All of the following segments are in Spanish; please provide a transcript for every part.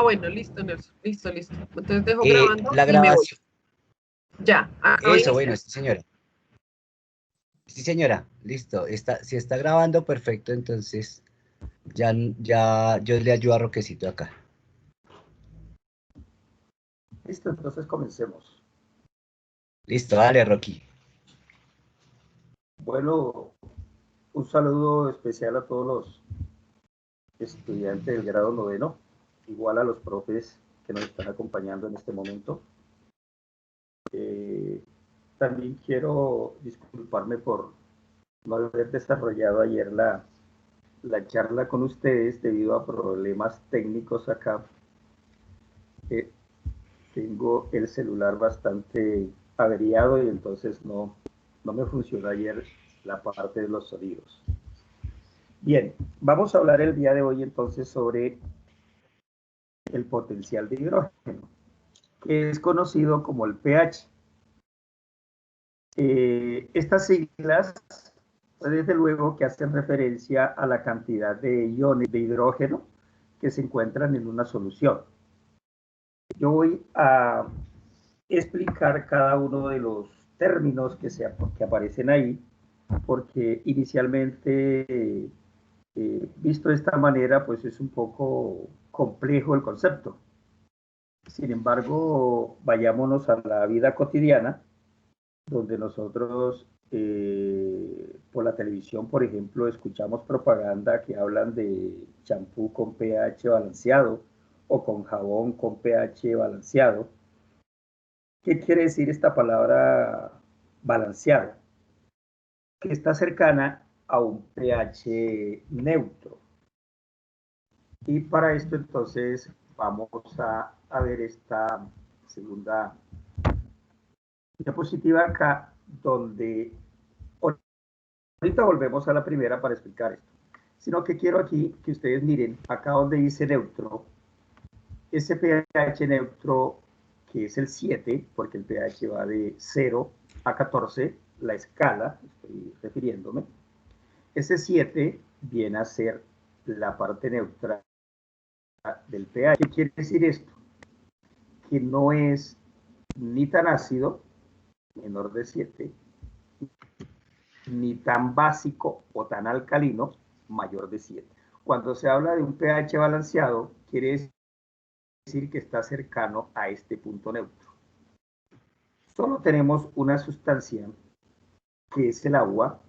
Bueno, listo, Nelson. Listo, listo. Entonces dejo grabando La y me voy. grabación. Ya, acabo de Eso, bueno, iniciar. sí, señora. Sí, señora, listo. Si está grabando, perfecto, entonces ya yo le ayudo a Roquecito acá. Listo, entonces comencemos. Listo, dale, Rocky. Bueno, un saludo especial a todos los estudiantes del grado noveno, igual a los profes que nos están acompañando en este momento. También quiero disculparme por no haber desarrollado ayer la charla con ustedes debido a problemas técnicos acá. Tengo el celular bastante averiado y entonces no me funcionó ayer la parte de los sonidos. Bien, vamos a hablar el día de hoy entonces sobre el potencial de hidrógeno, que es conocido como el pH. Estas siglas, desde luego, que hacen referencia a la cantidad de iones de hidrógeno que se encuentran en una solución. Yo voy a explicar cada uno de los términos que aparecen ahí, porque inicialmente, visto de esta manera, pues es un poco complejo el concepto. Sin embargo, vayámonos a la vida cotidiana, donde nosotros por la televisión, por ejemplo, escuchamos propaganda que hablan de champú con pH balanceado o con jabón con pH balanceado. ¿Qué quiere decir esta palabra balanceado? Que está cercana a un pH neutro. Y para esto entonces vamos a ver esta segunda diapositiva acá, donde ahorita volvemos a la primera para explicar esto. Sino que quiero aquí que ustedes miren, acá donde dice neutro, ese pH neutro que es el 7, porque el pH va de 0 a 14, la escala, estoy refiriéndome, ese 7 viene a ser la parte neutra del pH. ¿Qué quiere decir esto? Que no es ni tan ácido, menor de 7, ni tan básico o tan alcalino, mayor de 7. Cuando se habla de un pH balanceado, quiere decir que está cercano a este punto neutro. Solo tenemos una sustancia, que es el agua,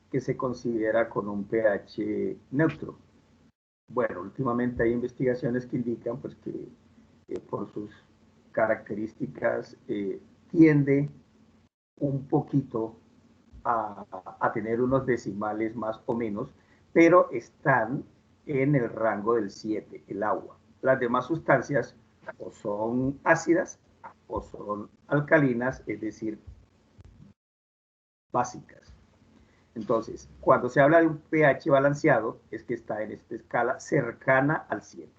que se considera con un pH neutro. Bueno, últimamente hay investigaciones que indican pues, que por sus características tiende un poquito a tener unos decimales más o menos, pero están en el rango del 7, el agua. Las demás sustancias o son ácidas o son alcalinas, es decir, básicas. Entonces, cuando se habla de un pH balanceado, es que está en esta escala cercana al 7.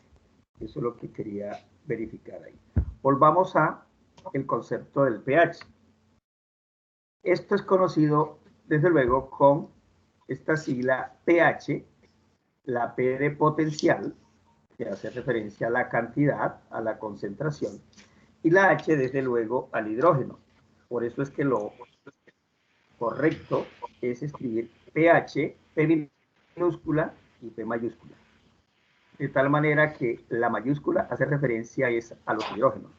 Eso es lo que quería verificar ahí. Volvamos a el concepto del pH. Esto es conocido, desde luego, con esta sigla pH, la P de potencial, que hace referencia a la cantidad, a la concentración, y la H, desde luego, al hidrógeno. Por eso es que lo correcto es escribir pH, P minúscula y P mayúscula. De tal manera que la mayúscula hace referencia a los hidrógenos.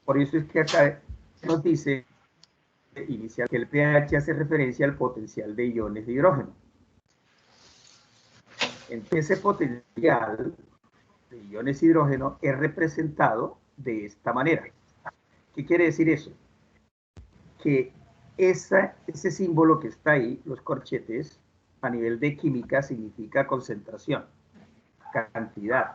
Por eso es que acá nos dice inicial que el pH hace referencia al potencial de iones de hidrógeno. Entonces, ese potencial de iones de hidrógeno es representado de esta manera. ¿Qué quiere decir eso? Que ese símbolo que está ahí, los corchetes, a nivel de química significa concentración, cantidad.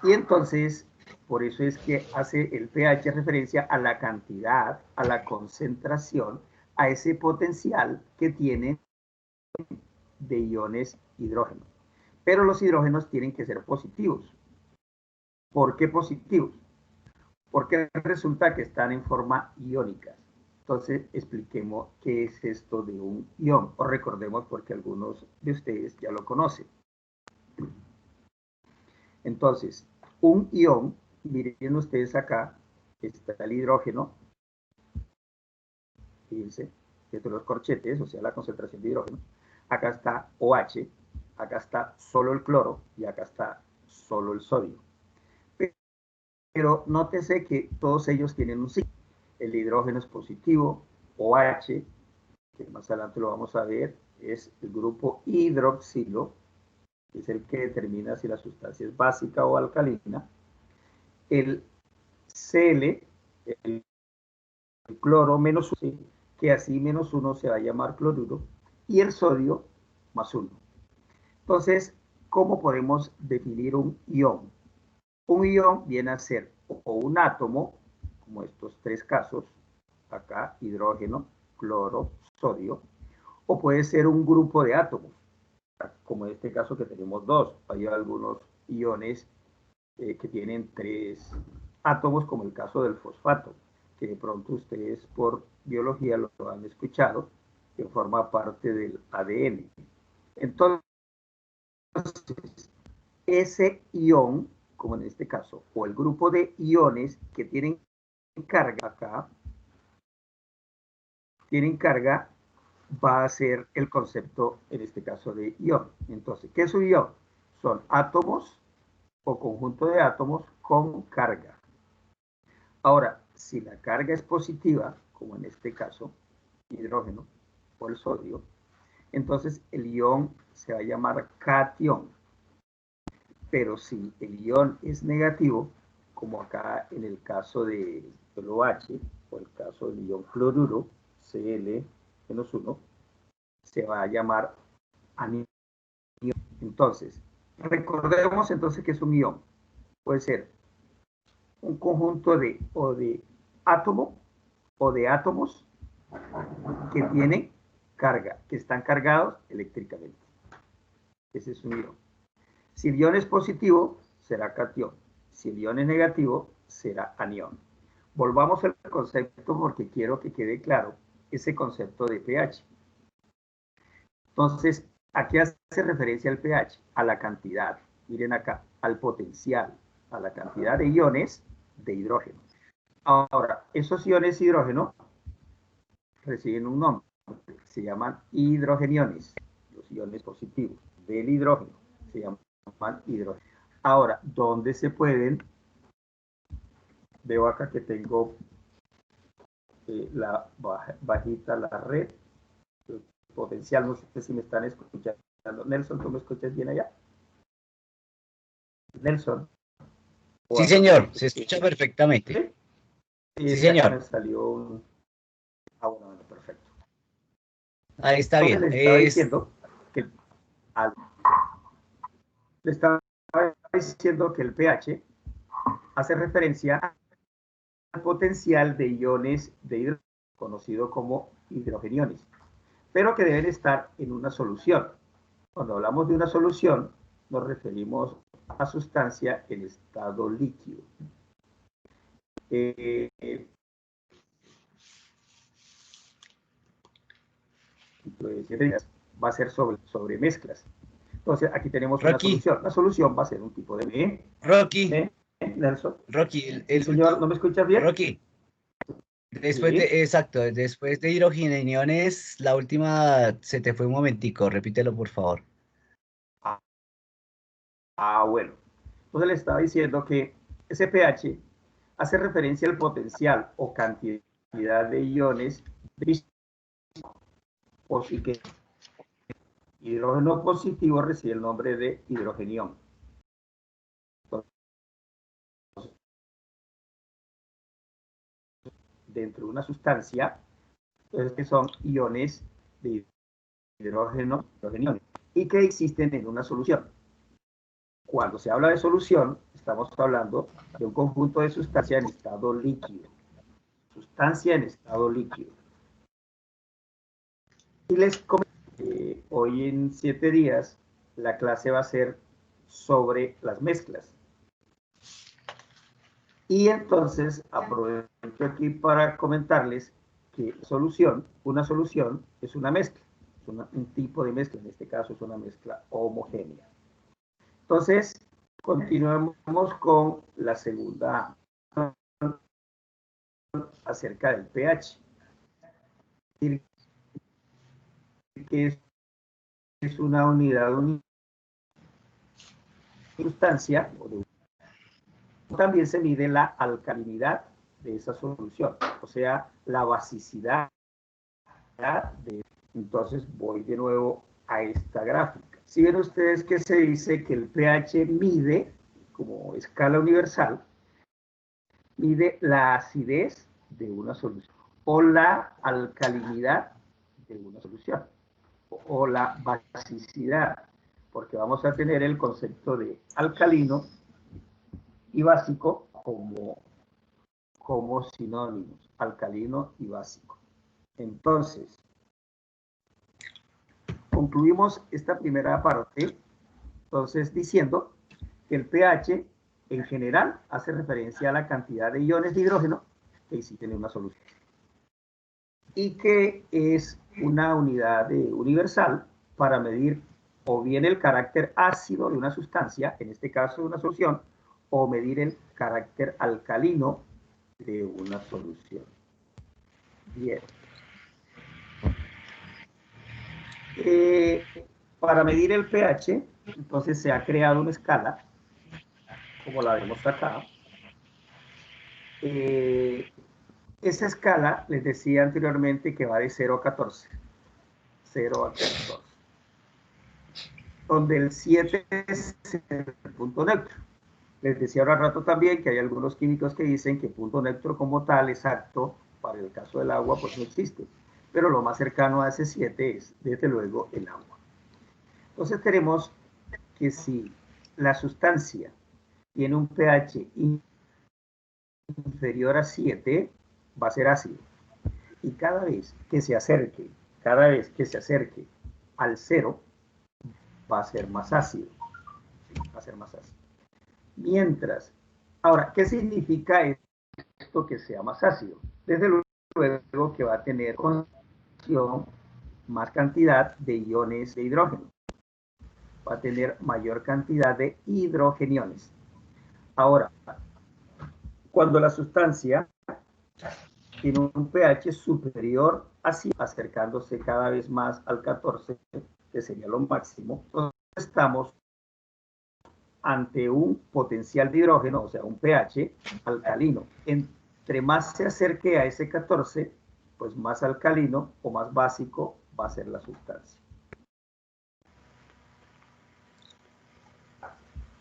Y entonces, por eso es que hace el pH referencia a la cantidad, a la concentración, a ese potencial que tiene de iones hidrógeno. Pero los hidrógenos tienen que ser positivos. ¿Por qué positivos? Porque resulta que están en forma iónica. Entonces, expliquemos qué es esto de un ion, o recordemos porque algunos de ustedes ya lo conocen. Entonces, un ion, miren ustedes acá, está el hidrógeno, fíjense, de los corchetes, o sea, la concentración de hidrógeno. Acá está OH, acá está solo el cloro y acá está solo el sodio. Pero nótese que todos ellos tienen un signo. El hidrógeno es positivo, OH, que más adelante lo vamos a ver, es el grupo hidroxilo, que es el que determina si la sustancia es básica o alcalina. El Cl, el cloro menos 1, que así menos 1 se va a llamar cloruro, y el sodio más 1. Entonces, ¿cómo podemos definir un ion? Un ion viene a ser o un átomo, como estos tres casos, acá hidrógeno, cloro, sodio, o puede ser un grupo de átomos, como en este caso que tenemos dos. Hay algunos iones que tienen tres átomos, como el caso del fosfato, que de pronto ustedes por biología lo han escuchado, que forma parte del ADN. Entonces, ese ion, como en este caso, o el grupo de iones que tienen carga acá, va a ser el concepto, en este caso, de ion. Entonces, ¿qué es un ion? Son átomos o conjunto de átomos con carga. Ahora, si la carga es positiva, como en este caso, hidrógeno o el sodio, entonces el ion se va a llamar cation. Pero si el ion es negativo, como acá en el caso del OH, o el caso del ion cloruro, Cl-1, se va a llamar anión. Entonces, recordemos entonces que es un ion. Puede ser un conjunto de átomo o de átomos que tienen carga, que están cargados eléctricamente. Ese es un ion. Si el ion es positivo, será cation. Si el ion es negativo, será anión. Volvamos al concepto porque quiero que quede claro ese concepto de pH. Entonces, ¿a qué hace referencia el pH? A la cantidad, miren acá, al potencial, a la cantidad de iones de hidrógeno. Ahora, esos iones de hidrógeno reciben un nombre, se llaman hidrogeniones, los iones positivos del hidrógeno, se llaman hidrógeno. Ahora, ¿dónde se pueden? Veo acá que tengo la bajita la red, potencial, no sé si me están escuchando. Nelson, ¿tú me escuchas bien allá? Nelson. Sí, señor, se escucha perfectamente. Sí, sí, señor. Me salió un... Ah, bueno, perfecto. Ahí está bien. Les estaba diciendo que el pH hace referencia al potencial de iones de hidrógeno, conocido como hidrogeniones, pero que deben estar en una solución. Cuando hablamos de una solución, nos referimos a sustancia en estado líquido. Va a ser sobre mezclas. Entonces, aquí tenemos una solución. La solución va a ser un tipo de... Rocky. Nelson. Rocky, Sí, señor, ¿no me escuchas bien? Rocky. Exacto, después de hidrogeniones, la última se te fue un momentico, repítelo por favor. Bueno. Entonces le estaba diciendo que ese pH hace referencia al potencial o cantidad de iones o sí que hidrógeno positivo recibe el nombre de hidrogenión. Dentro de una sustancia, entonces que son iones de hidrógeno, hidrogeniones, y que existen en una solución. Cuando se habla de solución, estamos hablando de un conjunto de sustancias en estado líquido. Sustancia en estado líquido. Y les comento que hoy en 7 días la clase va a ser sobre las mezclas. Y entonces aprovecho aquí para comentarles que una solución es una mezcla, es un tipo de mezcla, en este caso es una mezcla homogénea. Entonces, Continuamos con la segunda acerca del pH. Que es una unidad de sustancia. También se mide la alcalinidad de esa solución, o sea, la basicidad de... Entonces voy de nuevo a esta gráfica. Si ven ustedes que se dice que el pH mide, como escala universal, mide la acidez de una solución o la alcalinidad de una solución o la basicidad, porque vamos a tener el concepto de alcalino y básico como sinónimos, alcalino y básico. Entonces, concluimos esta primera parte, entonces diciendo que el pH en general hace referencia a la cantidad de iones de hidrógeno que existen en una solución y que es una unidad universal para medir o bien el carácter ácido de una sustancia, en este caso de una solución, o medir el carácter alcalino de una solución. Bien. Para medir el pH, entonces se ha creado una escala, como la vemos acá. Esa escala, les decía anteriormente, que va de 0 a 14. 0 a 14. Donde el 7 es el punto neutro. Les decía ahora rato también que hay algunos químicos que dicen que punto neutro como tal, exacto, para el caso del agua, pues no existe. Pero lo más cercano a ese 7 es, desde luego, el agua. Entonces tenemos que si la sustancia tiene un pH inferior a 7, va a ser ácido. Y cada vez que se acerque al 0, va a ser más ácido. Va a ser más ácido. Mientras, ahora, ¿qué significa esto que sea más ácido? Desde luego que va a tener más cantidad de iones de hidrógeno. Va a tener mayor cantidad de hidrogeniones. Ahora, cuando la sustancia tiene un pH superior a 5, acercándose cada vez más al 14, que sería lo máximo, entonces estamos ante un potencial de hidrógeno, o sea, un pH alcalino. Entre más se acerque a ese 14, pues más alcalino o más básico va a ser la sustancia.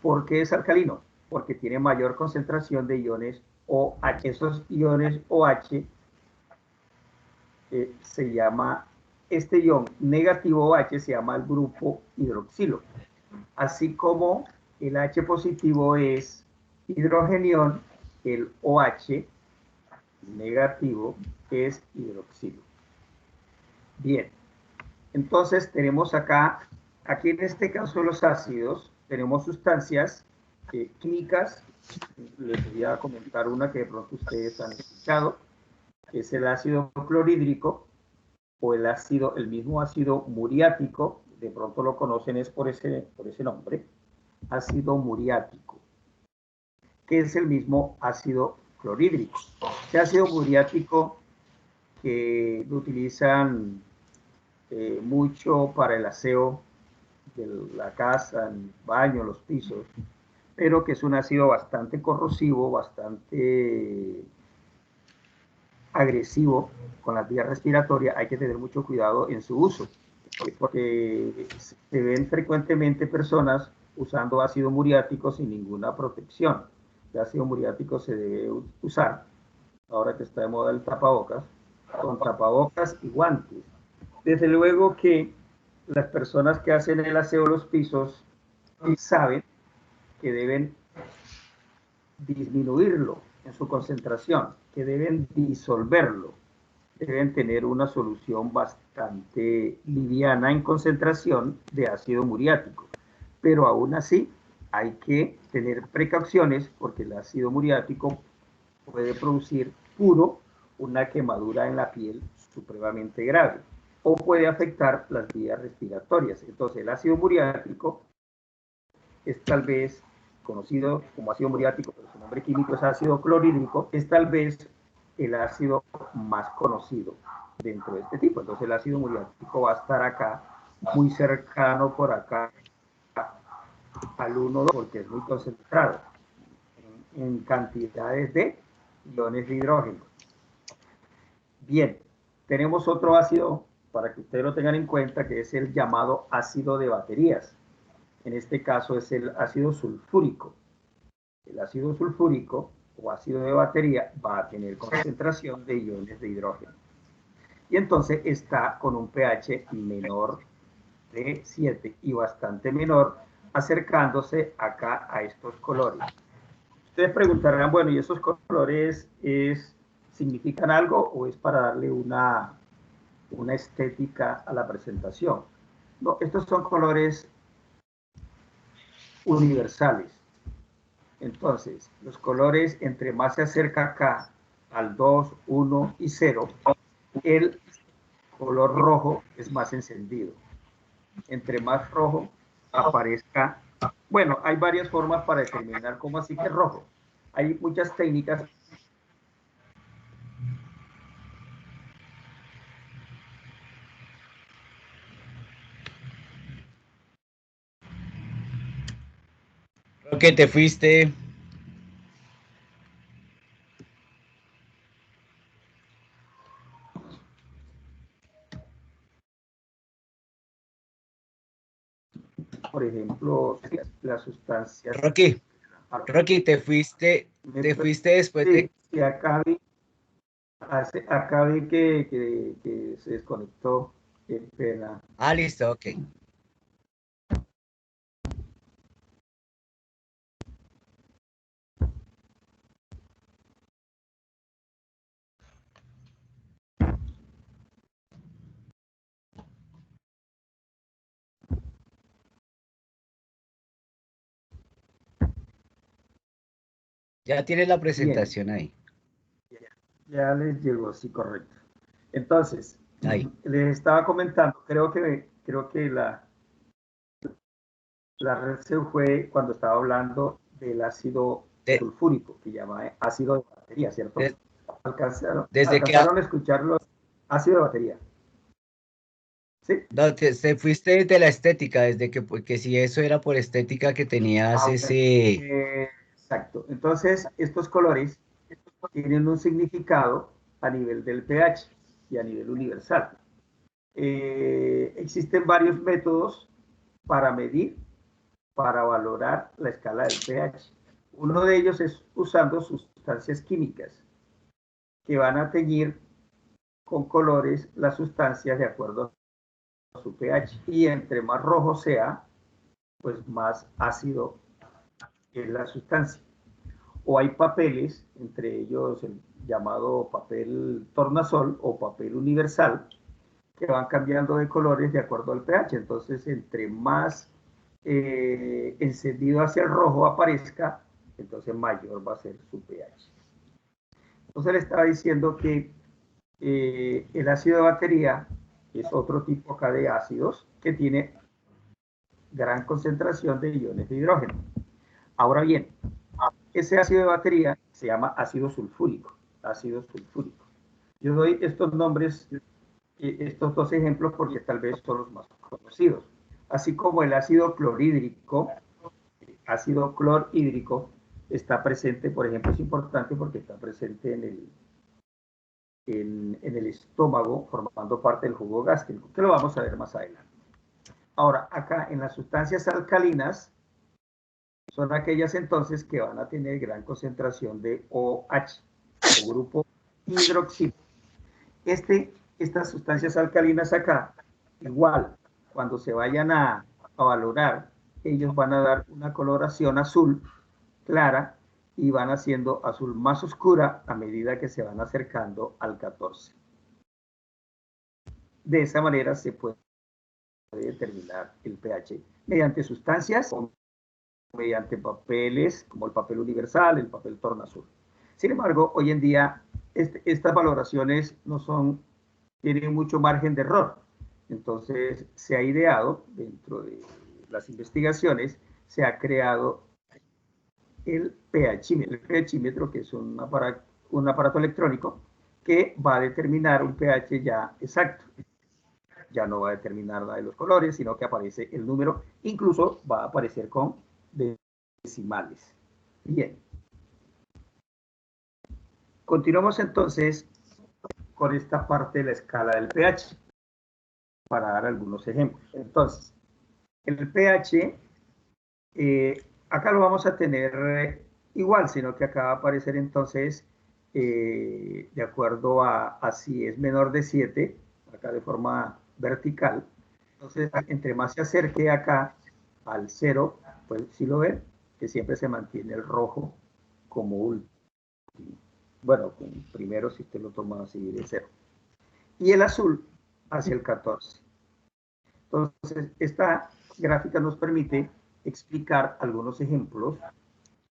¿Por qué es alcalino? Porque tiene mayor concentración de iones OH. Esos iones OH se llama, este ion negativo OH se llama el grupo hidroxilo. Así como el H positivo es hidrogenión, el OH negativo es hidroxilo. Bien, entonces tenemos aquí en este caso los ácidos, tenemos sustancias químicas. Les voy a comentar una que de pronto ustedes han escuchado, que es el ácido clorhídrico o el mismo ácido muriático, de pronto lo conocen es por ese nombre, ácido muriático, que es el mismo ácido clorhídrico. Ese ácido muriático que lo utilizan mucho para el aseo de la casa, el baño, los pisos, pero que es un ácido bastante corrosivo, bastante agresivo con las vías respiratorias. Hay que tener mucho cuidado en su uso, porque se ven frecuentemente personas usando ácido muriático sin ninguna protección. El ácido muriático se debe usar, ahora que está de moda el tapabocas, con tapabocas y guantes. Desde luego que las personas que hacen el aseo de los pisos saben que deben disminuirlo en su concentración, que deben disolverlo, deben tener una solución bastante liviana en concentración de ácido muriático. Pero aún así hay que tener precauciones porque el ácido muriático puede producir puro una quemadura en la piel supremamente grave o puede afectar las vías respiratorias. Entonces el ácido muriático es tal vez conocido como ácido muriático, pero su nombre químico es ácido clorhídrico, es tal vez el ácido más conocido dentro de este tipo. Entonces el ácido muriático va a estar acá, muy cercano por acá al 1,2, porque es muy concentrado en cantidades de iones de hidrógeno. Bien, tenemos otro ácido para que ustedes lo tengan en cuenta, que es el llamado ácido de baterías. En este caso es el ácido sulfúrico. El ácido sulfúrico o ácido de batería va a tener concentración de iones de hidrógeno. Y entonces está con un pH menor de 7 y bastante menor, acercándose acá a estos colores. Ustedes preguntarán, bueno, ¿y esos colores significan algo o es para darle una estética a la presentación? No, estos son colores universales. Entonces, los colores, entre más se acerca acá al 2, 1 y 0, el color rojo es más encendido. Entre más rojo aparezca, bueno, hay varias formas para determinar cómo así que es rojo. Hay muchas técnicas. Creo que te fuiste. Por ejemplo, las sustancias. Rocky, te fuiste después de. Sí, acá vi que se desconectó. Qué pena. Ah, listo, ok. Ya tienes la presentación ahí. Ya les llegó, sí, correcto. Entonces, Ahí. les estaba comentando, creo que la red se fue cuando estaba hablando del ácido sulfúrico, que llama ácido de batería, ¿cierto? ¿Alcanzaron a escucharlo? Ácido de batería. ¿Sí? No, te fuiste de la estética, desde que, porque si eso era por estética que tenías ese. Exacto. Entonces, estos colores tienen un significado a nivel del pH y a nivel universal. Existen varios métodos para medir, para valorar la escala del pH. Uno de ellos es usando sustancias químicas que van a teñir con colores las sustancias de acuerdo a su pH. Y entre más rojo sea, pues más ácido es la sustancia. O hay papeles, entre ellos el llamado papel tornasol o papel universal, que van cambiando de colores de acuerdo al pH. Entonces, entre más encendido hacia el rojo aparezca, entonces mayor va a ser su pH. Entonces le estaba diciendo que el ácido de batería es otro tipo acá de ácidos que tiene gran concentración de iones de hidrógeno. Ahora bien, ese ácido de batería se llama ácido sulfúrico. Ácido sulfúrico. Yo doy estos nombres, estos dos ejemplos porque tal vez son los más conocidos. Así como el ácido clorhídrico, está presente, por ejemplo, es importante porque está presente en el estómago, formando parte del jugo gástrico, que lo vamos a ver más adelante. Ahora, acá en las sustancias alcalinas, son aquellas entonces que van a tener gran concentración de OH, o grupo hidroxilo. Estas sustancias alcalinas acá, igual, cuando se vayan a valorar, ellos van a dar una coloración azul clara y van haciendo azul más oscura a medida que se van acercando al 14. De esa manera se puede determinar el pH mediante sustancias o mediante papeles como el papel universal, el papel tornasol. Sin embargo, hoy en día estas valoraciones tienen mucho margen de error. Entonces se ha ideado, dentro de las investigaciones, se ha creado el pHímetro, que es un aparato electrónico que va a determinar un pH ya exacto. Ya no va a determinar nada de los colores, sino que aparece el número, incluso va a aparecer con decimales. Bien. Continuamos entonces con esta parte de la escala del pH, para dar algunos ejemplos. Entonces, el pH, acá lo vamos a tener igual, sino que acá va a aparecer entonces, de acuerdo a si es menor de 7, acá de forma vertical. Entonces, entre más se acerque acá al 0, pues si lo ven, que siempre se mantiene el rojo como último. Bueno, primero si usted lo toma así de 0. Y el azul hacia el 14. Entonces, esta gráfica nos permite explicar algunos ejemplos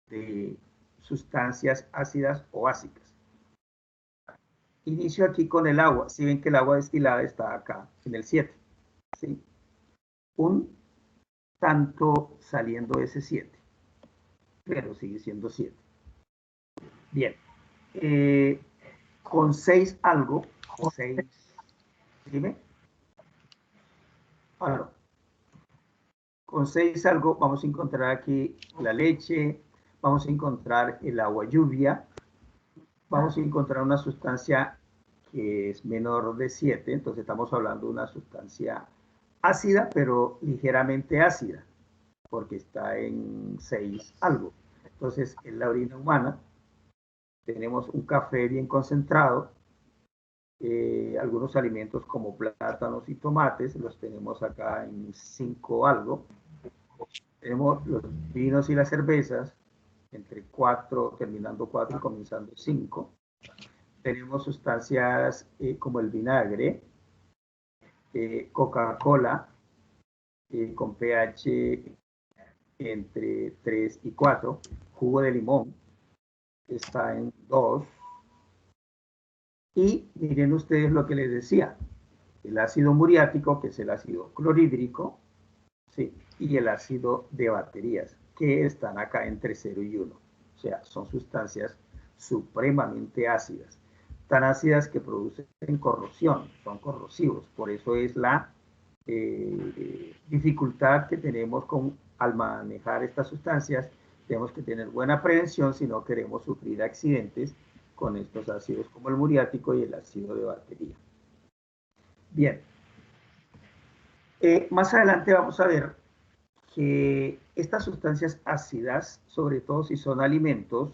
de sustancias ácidas o básicas. Inicio aquí con el agua. Si ven que el agua destilada está acá, en el 7. ¿Sí? Un tanto saliendo de ese 7, pero sigue siendo 7. Bien. Con 6 algo, 6, dime. Bueno, con 6 algo vamos a encontrar aquí la leche, vamos a encontrar el agua lluvia, vamos a encontrar una sustancia que es menor de 7, entonces estamos hablando de una sustancia ácida, pero ligeramente ácida, porque está en 6 algo. Entonces, en la orina humana tenemos un café bien concentrado, algunos alimentos como plátanos y tomates, los tenemos acá en 5 algo. Tenemos los vinos y las cervezas, entre 4, terminando 4 y comenzando 5. Tenemos sustancias como el vinagre, Coca-Cola, con pH entre 3 y 4, jugo de limón, está en 2. Y miren ustedes lo que les decía, el ácido muriático, que es el ácido clorhídrico, sí, y el ácido de baterías, que están acá entre 0 y 1. O sea, son sustancias supremamente ácidas, tan ácidas que producen corrosión, son corrosivos. Por eso es la dificultad que tenemos al manejar estas sustancias. Tenemos que tener buena prevención si no queremos sufrir accidentes con estos ácidos como el muriático y el ácido de batería. Bien. Más adelante vamos a ver que estas sustancias ácidas, sobre todo si son alimentos,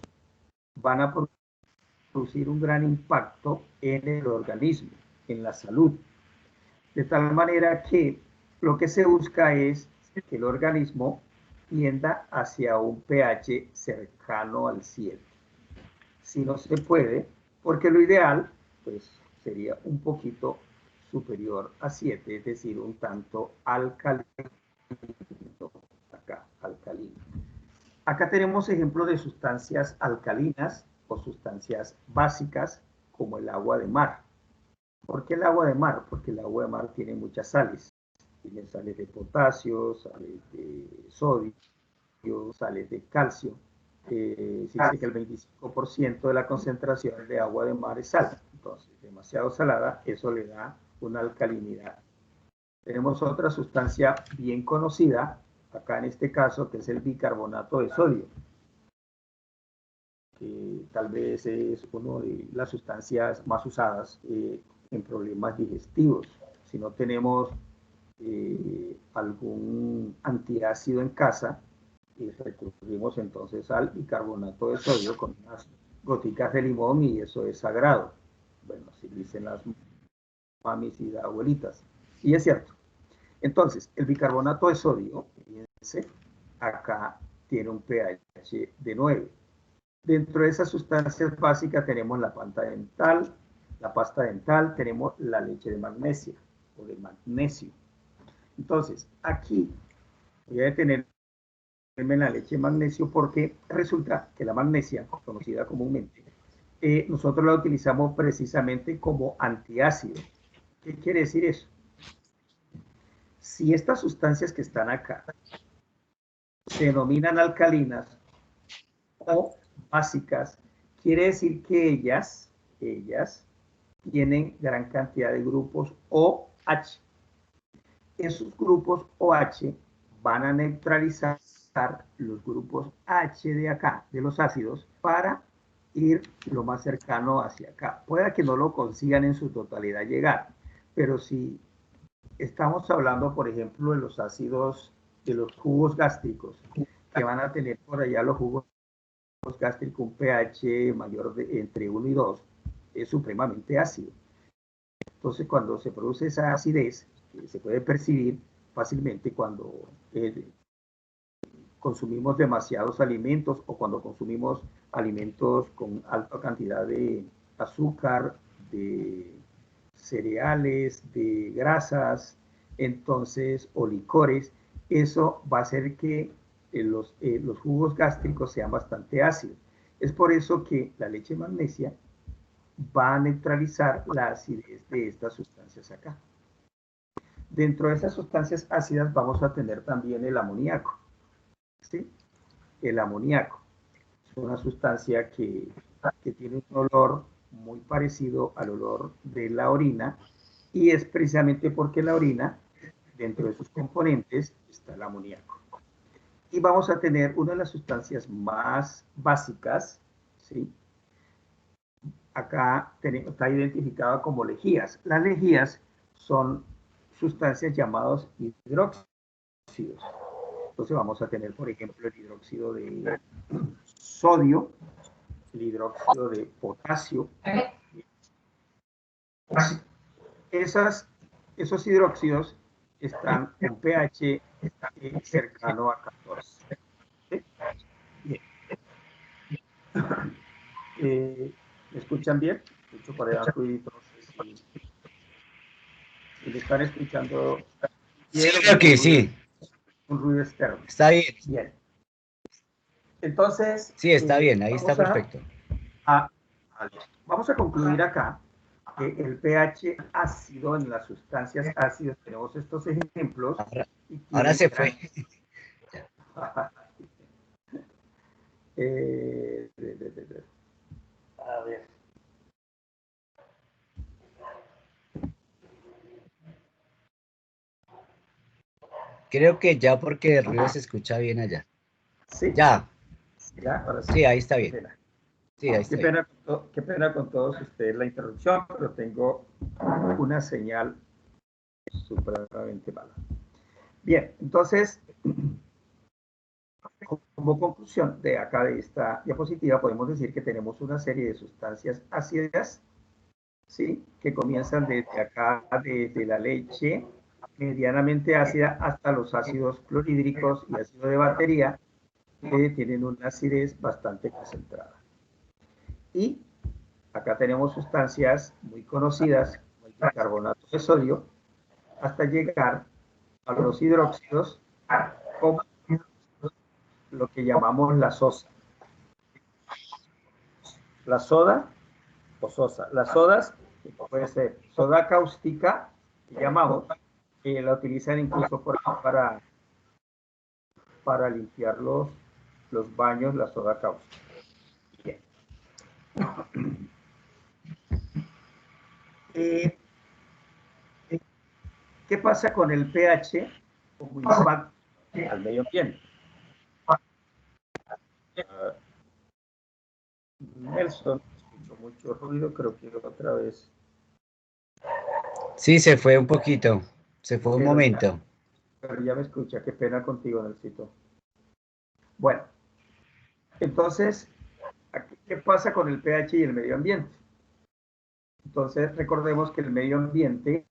van a producir un gran impacto en el organismo, en la salud. De tal manera que lo que se busca es que el organismo tienda hacia un pH cercano al 7. Si no se puede, porque lo ideal pues, sería un poquito superior a 7, es decir, un tanto alcalino. Acá, alcalino. Acá tenemos ejemplos de sustancias alcalinas o sustancias básicas como el agua de mar. ¿Por qué el agua de mar? Porque el agua de mar tiene muchas sales. Tiene sales de potasio, sales de sodio, sales de calcio. Se dice que el 25% de la concentración de agua de mar es sal. Entonces, demasiado salada, eso le da una alcalinidad. Tenemos otra sustancia bien conocida, acá en este caso, que es el bicarbonato de sodio, que tal vez es una de las sustancias más usadas en problemas digestivos. Si no tenemos algún antiácido en casa, recurrimos entonces al bicarbonato de sodio con unas goticas de limón y eso es sagrado. Bueno, así dicen las mamis y las abuelitas. Y es cierto. Entonces, el bicarbonato de sodio, fíjense, acá tiene un pH de 9. Dentro de esas sustancias básicas tenemos la pasta dental, tenemos la leche de magnesia o de magnesio. Entonces, aquí voy a detenerme en la leche de magnesio porque resulta que la magnesia, conocida comúnmente, nosotros la utilizamos precisamente como antiácido. ¿Qué quiere decir eso? Si estas sustancias que están acá se denominan alcalinas, O básicas. Quiere decir que ellas tienen gran cantidad de grupos OH. Esos grupos OH van a neutralizar los grupos H de acá, de los ácidos, para ir lo más cercano hacia acá. Puede que no lo consigan en su totalidad llegar, pero si estamos hablando, por ejemplo, de los ácidos, de los jugos gástricos, que van a tener por allá los jugos gástricos un pH mayor de entre 1 y 2, es supremamente ácido. Entonces, cuando se produce esa acidez, se puede percibir fácilmente cuando consumimos demasiados alimentos o cuando consumimos alimentos con alta cantidad de azúcar, de cereales, de grasas, entonces, o licores, eso va a hacer que los jugos gástricos sean bastante ácidos. Es por eso que la leche de magnesia va a neutralizar la acidez de estas sustancias acá. Dentro de esas sustancias ácidas vamos a tener también el amoníaco. ¿Sí? El amoníaco es una sustancia que tiene un olor muy parecido al olor de la orina, y es precisamente porque la orina, dentro de sus componentes, está el amoníaco. Y vamos a tener una de las sustancias más básicas, ¿sí? Acá está identificada como lejías. Las lejías son sustancias llamadas hidróxidos. Entonces vamos a tener, por ejemplo, el hidróxido de sodio, el hidróxido de potasio. Esos hidróxidos están con pH cercano a 14. ¿Sí? Bien. ¿Me escuchan bien? Escucho por allá ruiditos. Si me están escuchando bien, Sí, creo que sí. un ruido externo. Está bien. Bien. Entonces, Sí, está bien, ahí está perfecto. Vamos a concluir acá que el pH ácido, en las sustancias ácidas, tenemos estos ejemplos. Ahora se fue. A ver. Creo que ya, porque el ruido se escucha bien allá. Sí. Ya. Ya, ahora sí. Sí, ahí está bien. Pena. Sí, ahí está bien. Qué pena con todos ustedes la interrupción, pero tengo una señal supremamente mala. Bien, entonces, como conclusión de acá de esta diapositiva, podemos decir que tenemos una serie de sustancias ácidas, ¿sí? Que comienzan desde acá, desde la leche medianamente ácida hasta los ácidos clorhídricos y ácido de batería, que tienen una acidez bastante concentrada. Y acá tenemos sustancias muy conocidas, como el bicarbonato de sodio, hasta llegar a los hidróxidos, como lo que llamamos la sosa. La soda o sosa. Las sodas, puede ser soda cáustica, que llamamos, que la utilizan incluso para limpiar los baños, la soda cáustica. Bien. ¿Qué pasa con el pH como impacto al medio ambiente? Nelson, escucho mucho ruido, creo que otra vez. Sí, se fue un poquito. Se fue un momento. Pero ya me escucha, qué pena contigo, Nelsito. Bueno, entonces, ¿qué pasa con el pH y el medio ambiente? Entonces, recordemos que el medio ambiente,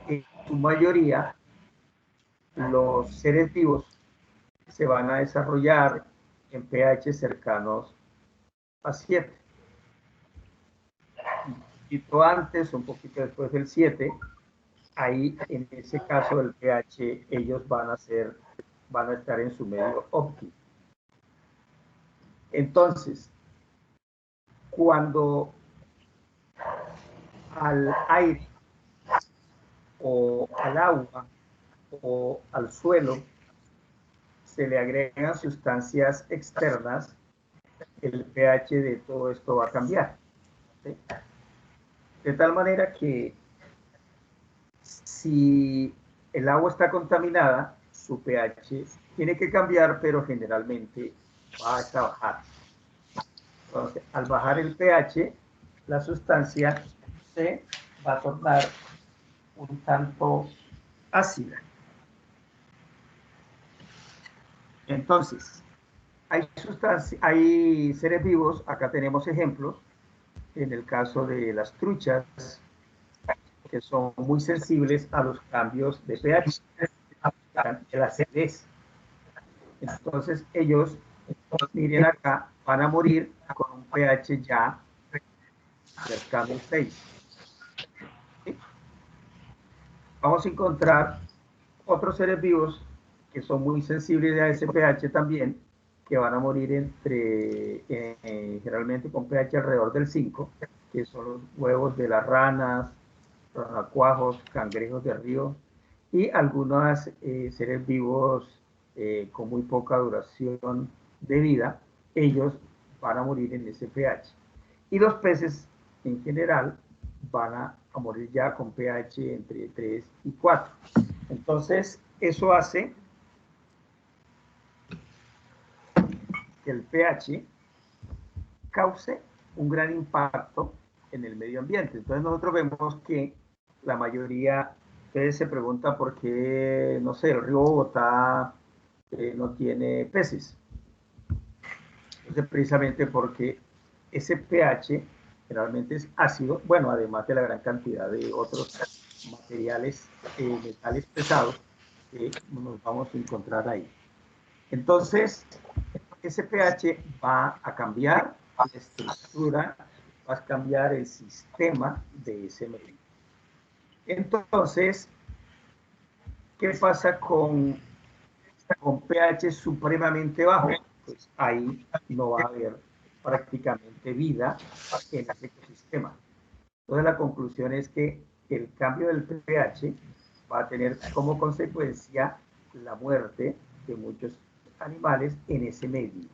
en su mayoría, los seres vivos se van a desarrollar en pH cercanos a 7. Un poquito antes, un poquito después del 7, ahí en ese caso del pH, ellos van a estar en su medio óptimo. Entonces, cuando al aire o al agua o al suelo se le agregan sustancias externas, el pH de todo esto va a cambiar, ¿sí? De tal manera que si el agua está contaminada, su pH tiene que cambiar, pero generalmente va a bajar. Entonces, al bajar el pH, la sustancia se va a tornar un tanto ácida. Entonces, hay seres vivos, acá tenemos ejemplos, en el caso de las truchas, que son muy sensibles a los cambios de pH, de la acidez. Entonces, ellos, miren acá, van a morir con un pH ya cercano al 6. ¿Sí? Vamos a encontrar otros seres vivos que son muy sensibles a ese pH también, que van a morir generalmente con pH alrededor del 5, que son los huevos de las ranas, ranacuajos, cangrejos de río y algunos seres vivos con muy poca duración de vida. Ellos van a morir en ese pH. Y los peces en general van a morir ya con pH entre 3 y 4. Entonces, eso hace que el pH cause un gran impacto en el medio ambiente. Entonces, nosotros vemos que la mayoría, ustedes se preguntan por qué, no sé, el río Bogotá no tiene peces. Entonces, precisamente porque ese pH generalmente es ácido, bueno, además de la gran cantidad de otros materiales, metales pesados que nos vamos a encontrar ahí. Entonces, ese pH va a cambiar la estructura, va a cambiar el sistema de ese medio. Entonces, ¿qué pasa con pH supremamente bajo? Pues ahí no va a haber prácticamente vida en ese ecosistema. Entonces, la conclusión es que el cambio del pH va a tener como consecuencia la muerte de muchos animales en ese medio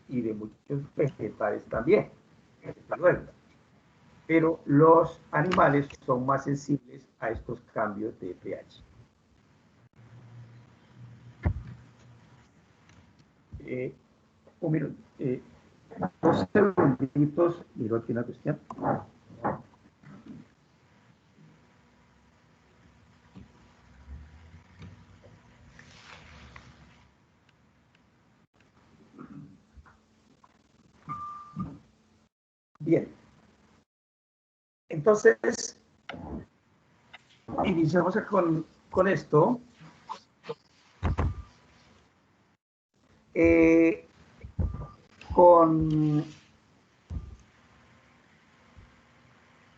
y de muchos vegetales también, desde luego. Pero los animales son más sensibles a estos cambios de pH. Un minuto. 2 segunditos, miro aquí una cuestión. Bien. Entonces, iniciamos con esto.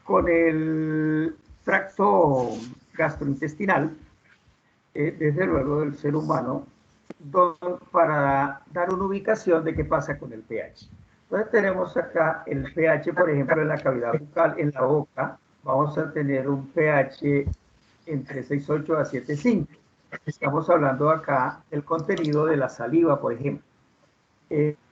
Con el tracto gastrointestinal, desde luego del ser humano, para dar una ubicación de qué pasa con el pH. Entonces tenemos acá el pH, por ejemplo, en la cavidad bucal, en la boca, vamos a tener un pH entre 6,8 a 7,5. Estamos hablando acá del contenido de la saliva, por ejemplo.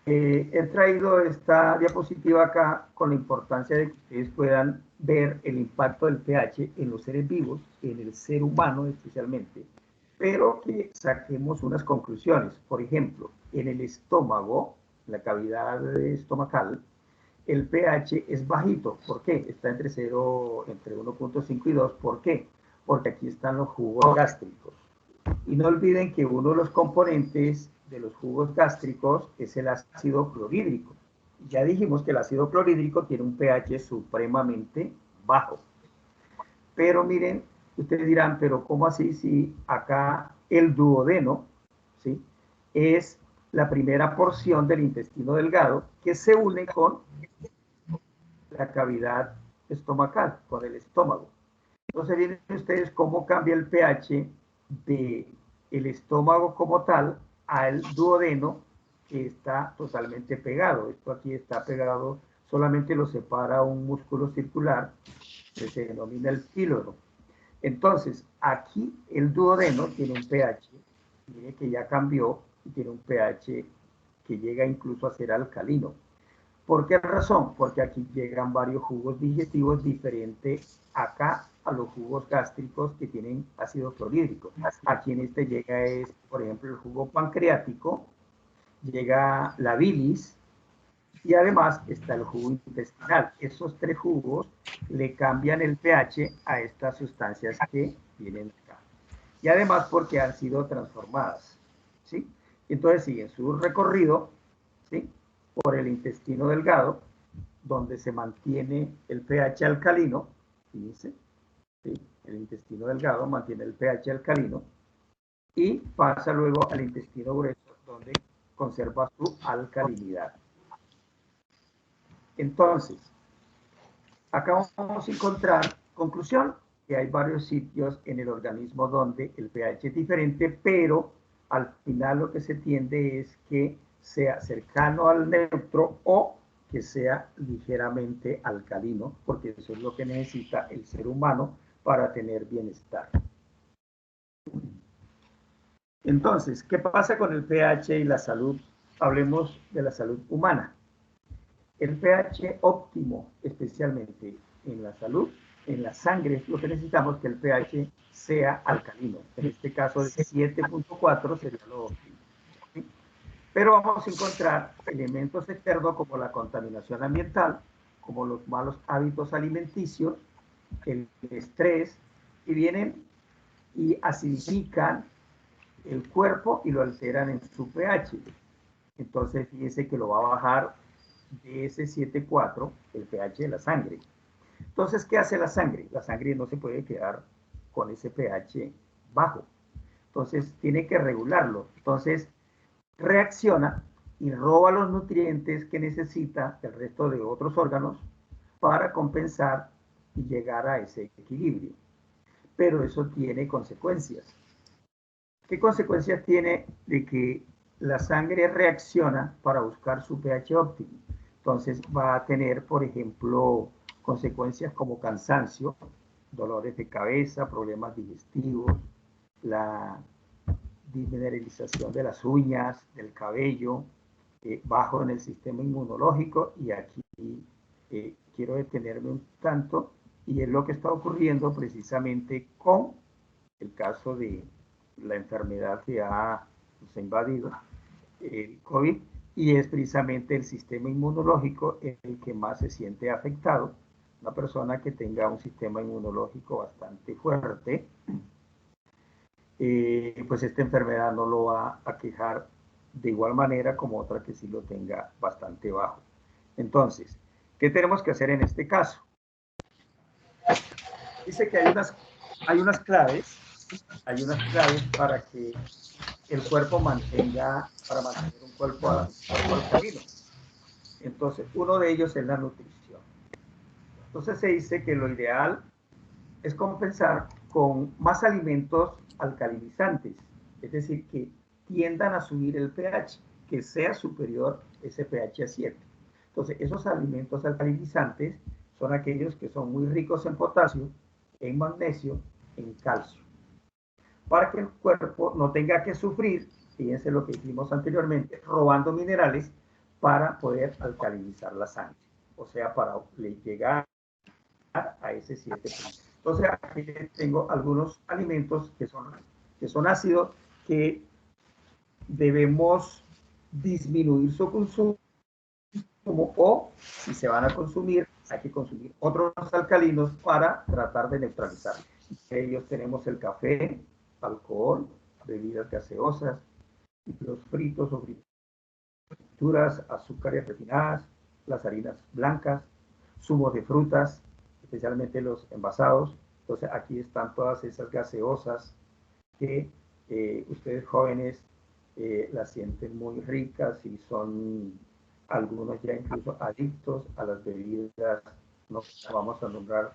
He traído esta diapositiva acá con la importancia de que ustedes puedan ver el impacto del pH en los seres vivos, en el ser humano especialmente, pero que saquemos unas conclusiones. Por ejemplo, en el estómago, la cavidad estomacal, el pH es bajito. ¿Por qué? Está entre 1.5 y 2. ¿Por qué? Porque aquí están los jugos gástricos. Y no olviden que uno de los componentes de los jugos gástricos es el ácido clorhídrico. Ya dijimos que el ácido clorhídrico tiene un pH supremamente bajo. Pero miren, ustedes dirán, pero ¿cómo así si acá el duodeno, ¿sí?, es la primera porción del intestino delgado que se une con la cavidad estomacal, con el estómago? Entonces miren ustedes cómo cambia el pH del estómago como tal al duodeno, que está totalmente pegado. Esto aquí está pegado, solamente lo separa un músculo circular que se denomina el píloro. Entonces, aquí el duodeno tiene un pH, mire que ya cambió, y tiene un pH que llega incluso a ser alcalino. ¿Por qué razón? Porque aquí llegan varios jugos digestivos diferentes acá a los jugos gástricos que tienen ácido clorhídrico. Aquí en este llega, por ejemplo, el jugo pancreático, llega la bilis y además está el jugo intestinal. Esos tres jugos le cambian el pH a estas sustancias que vienen acá. Y además porque han sido transformadas, ¿sí? Entonces siguen su recorrido, ¿sí?, por el intestino delgado, donde se mantiene el pH alcalino, fíjense, ¿sí? El intestino delgado mantiene el pH alcalino y pasa luego al intestino grueso, donde conserva su alcalinidad. Entonces, acá vamos a encontrar, conclusión, que hay varios sitios en el organismo donde el pH es diferente, pero al final lo que se tiende es que sea cercano al neutro o que sea ligeramente alcalino, porque eso es lo que necesita el ser humano para tener bienestar. Entonces, ¿qué pasa con el pH y la salud? Hablemos de la salud humana. El pH óptimo, especialmente en la salud, en la sangre, es lo que necesitamos, que el pH sea alcalino. En este caso, de 7.4 sería lo óptimo. ¿Sí? Pero vamos a encontrar elementos externos como la contaminación ambiental, como los malos hábitos alimenticios, el estrés, que vienen y acidifican el cuerpo y lo alteran en su pH. Entonces, fíjense que lo va a bajar de ese 7.4, el pH de la sangre. Entonces, ¿qué hace la sangre? La sangre no se puede quedar con ese pH bajo. Entonces, tiene que regularlo. Entonces, reacciona y roba los nutrientes que necesita el resto de otros órganos para compensar y llegar a ese equilibrio. Pero eso tiene consecuencias. ¿Qué consecuencias tiene de que la sangre reacciona para buscar su pH óptimo? Entonces va a tener, por ejemplo, consecuencias como cansancio, dolores de cabeza, problemas digestivos, la desmineralización de las uñas, del cabello, bajo en el sistema inmunológico. Y aquí quiero detenerme un tanto, y es lo que está ocurriendo precisamente con el caso de la enfermedad que nos ha invadido, el COVID, y es precisamente el sistema inmunológico el que más se siente afectado. Una persona que tenga un sistema inmunológico bastante fuerte, pues esta enfermedad no lo va a aquejar de igual manera como otra que sí lo tenga bastante bajo. Entonces, ¿qué tenemos que hacer en este caso? Dice que hay unas claves para que el cuerpo para mantener un cuerpo alcalino. Entonces, uno de ellos es la nutrición. Entonces se dice que lo ideal es compensar con más alimentos alcalinizantes, es decir, que tiendan a subir el pH, que sea superior ese pH a 7. Entonces, esos alimentos alcalinizantes son aquellos que son muy ricos en potasio, en magnesio, en calcio, para que el cuerpo no tenga que sufrir, fíjense lo que dijimos anteriormente, robando minerales para poder alcalinizar la sangre, o sea, para llegar a ese 7. Entonces, aquí tengo algunos alimentos que son ácidos, que debemos disminuir su consumo, o si se van a consumir, hay que consumir otros alcalinos para tratar de neutralizar. Entre ellos tenemos el café, alcohol, bebidas gaseosas, los fritos o frituras, azúcares refinadas, las harinas blancas, zumos de frutas, especialmente los envasados. Entonces aquí están todas esas gaseosas que ustedes jóvenes las sienten muy ricas y son algunos ya incluso adictos a las bebidas. No vamos a nombrar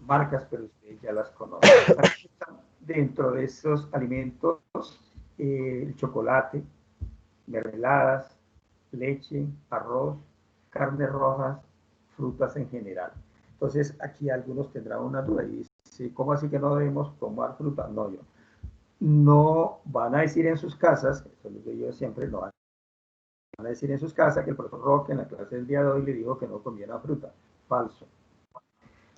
marcas, pero ustedes ya las conocen. Dentro de esos alimentos, el chocolate, mermeladas, leche, arroz, carnes rojas, frutas en general. Entonces, aquí algunos tendrán una duda y dice, ¿cómo así que no debemos tomar fruta? No, yo. no van a decir en sus casas, eso lo digo yo siempre, no van a decir en sus casas que el profesor Roque en la clase del día de hoy le dijo que no comiera fruta. Falso.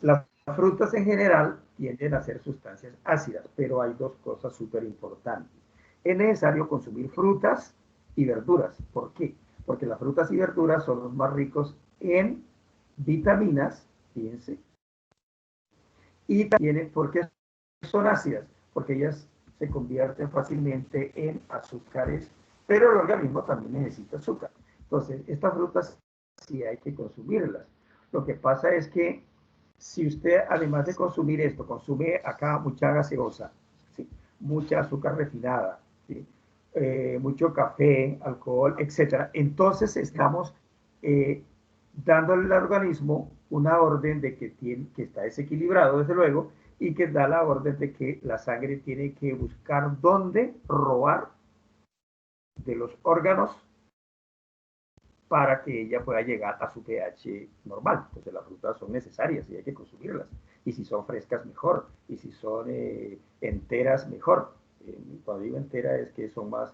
Las frutas en general tienden a ser sustancias ácidas, pero hay dos cosas súper importantes. Es necesario consumir frutas y verduras. ¿Por qué? Porque las frutas y verduras son los más ricos en vitaminas, fíjense, y también porque son ácidas, porque ellas se convierten fácilmente en azúcares, pero el organismo también necesita azúcar. Entonces, estas frutas sí hay que consumirlas. Lo que pasa es que si usted, además de consumir esto, consume acá mucha gaseosa, ¿sí? Mucha azúcar refinada, ¿sí? Mucho café, alcohol, etc. Entonces estamos dándole al organismo una orden de que está desequilibrado, desde luego, y que da la orden de que la sangre tiene que buscar dónde robar de los órganos para que ella pueda llegar a su pH normal. Entonces las frutas son necesarias y hay que consumirlas. Y si son frescas, mejor. Y si son enteras, mejor. Cuando digo entera es que son más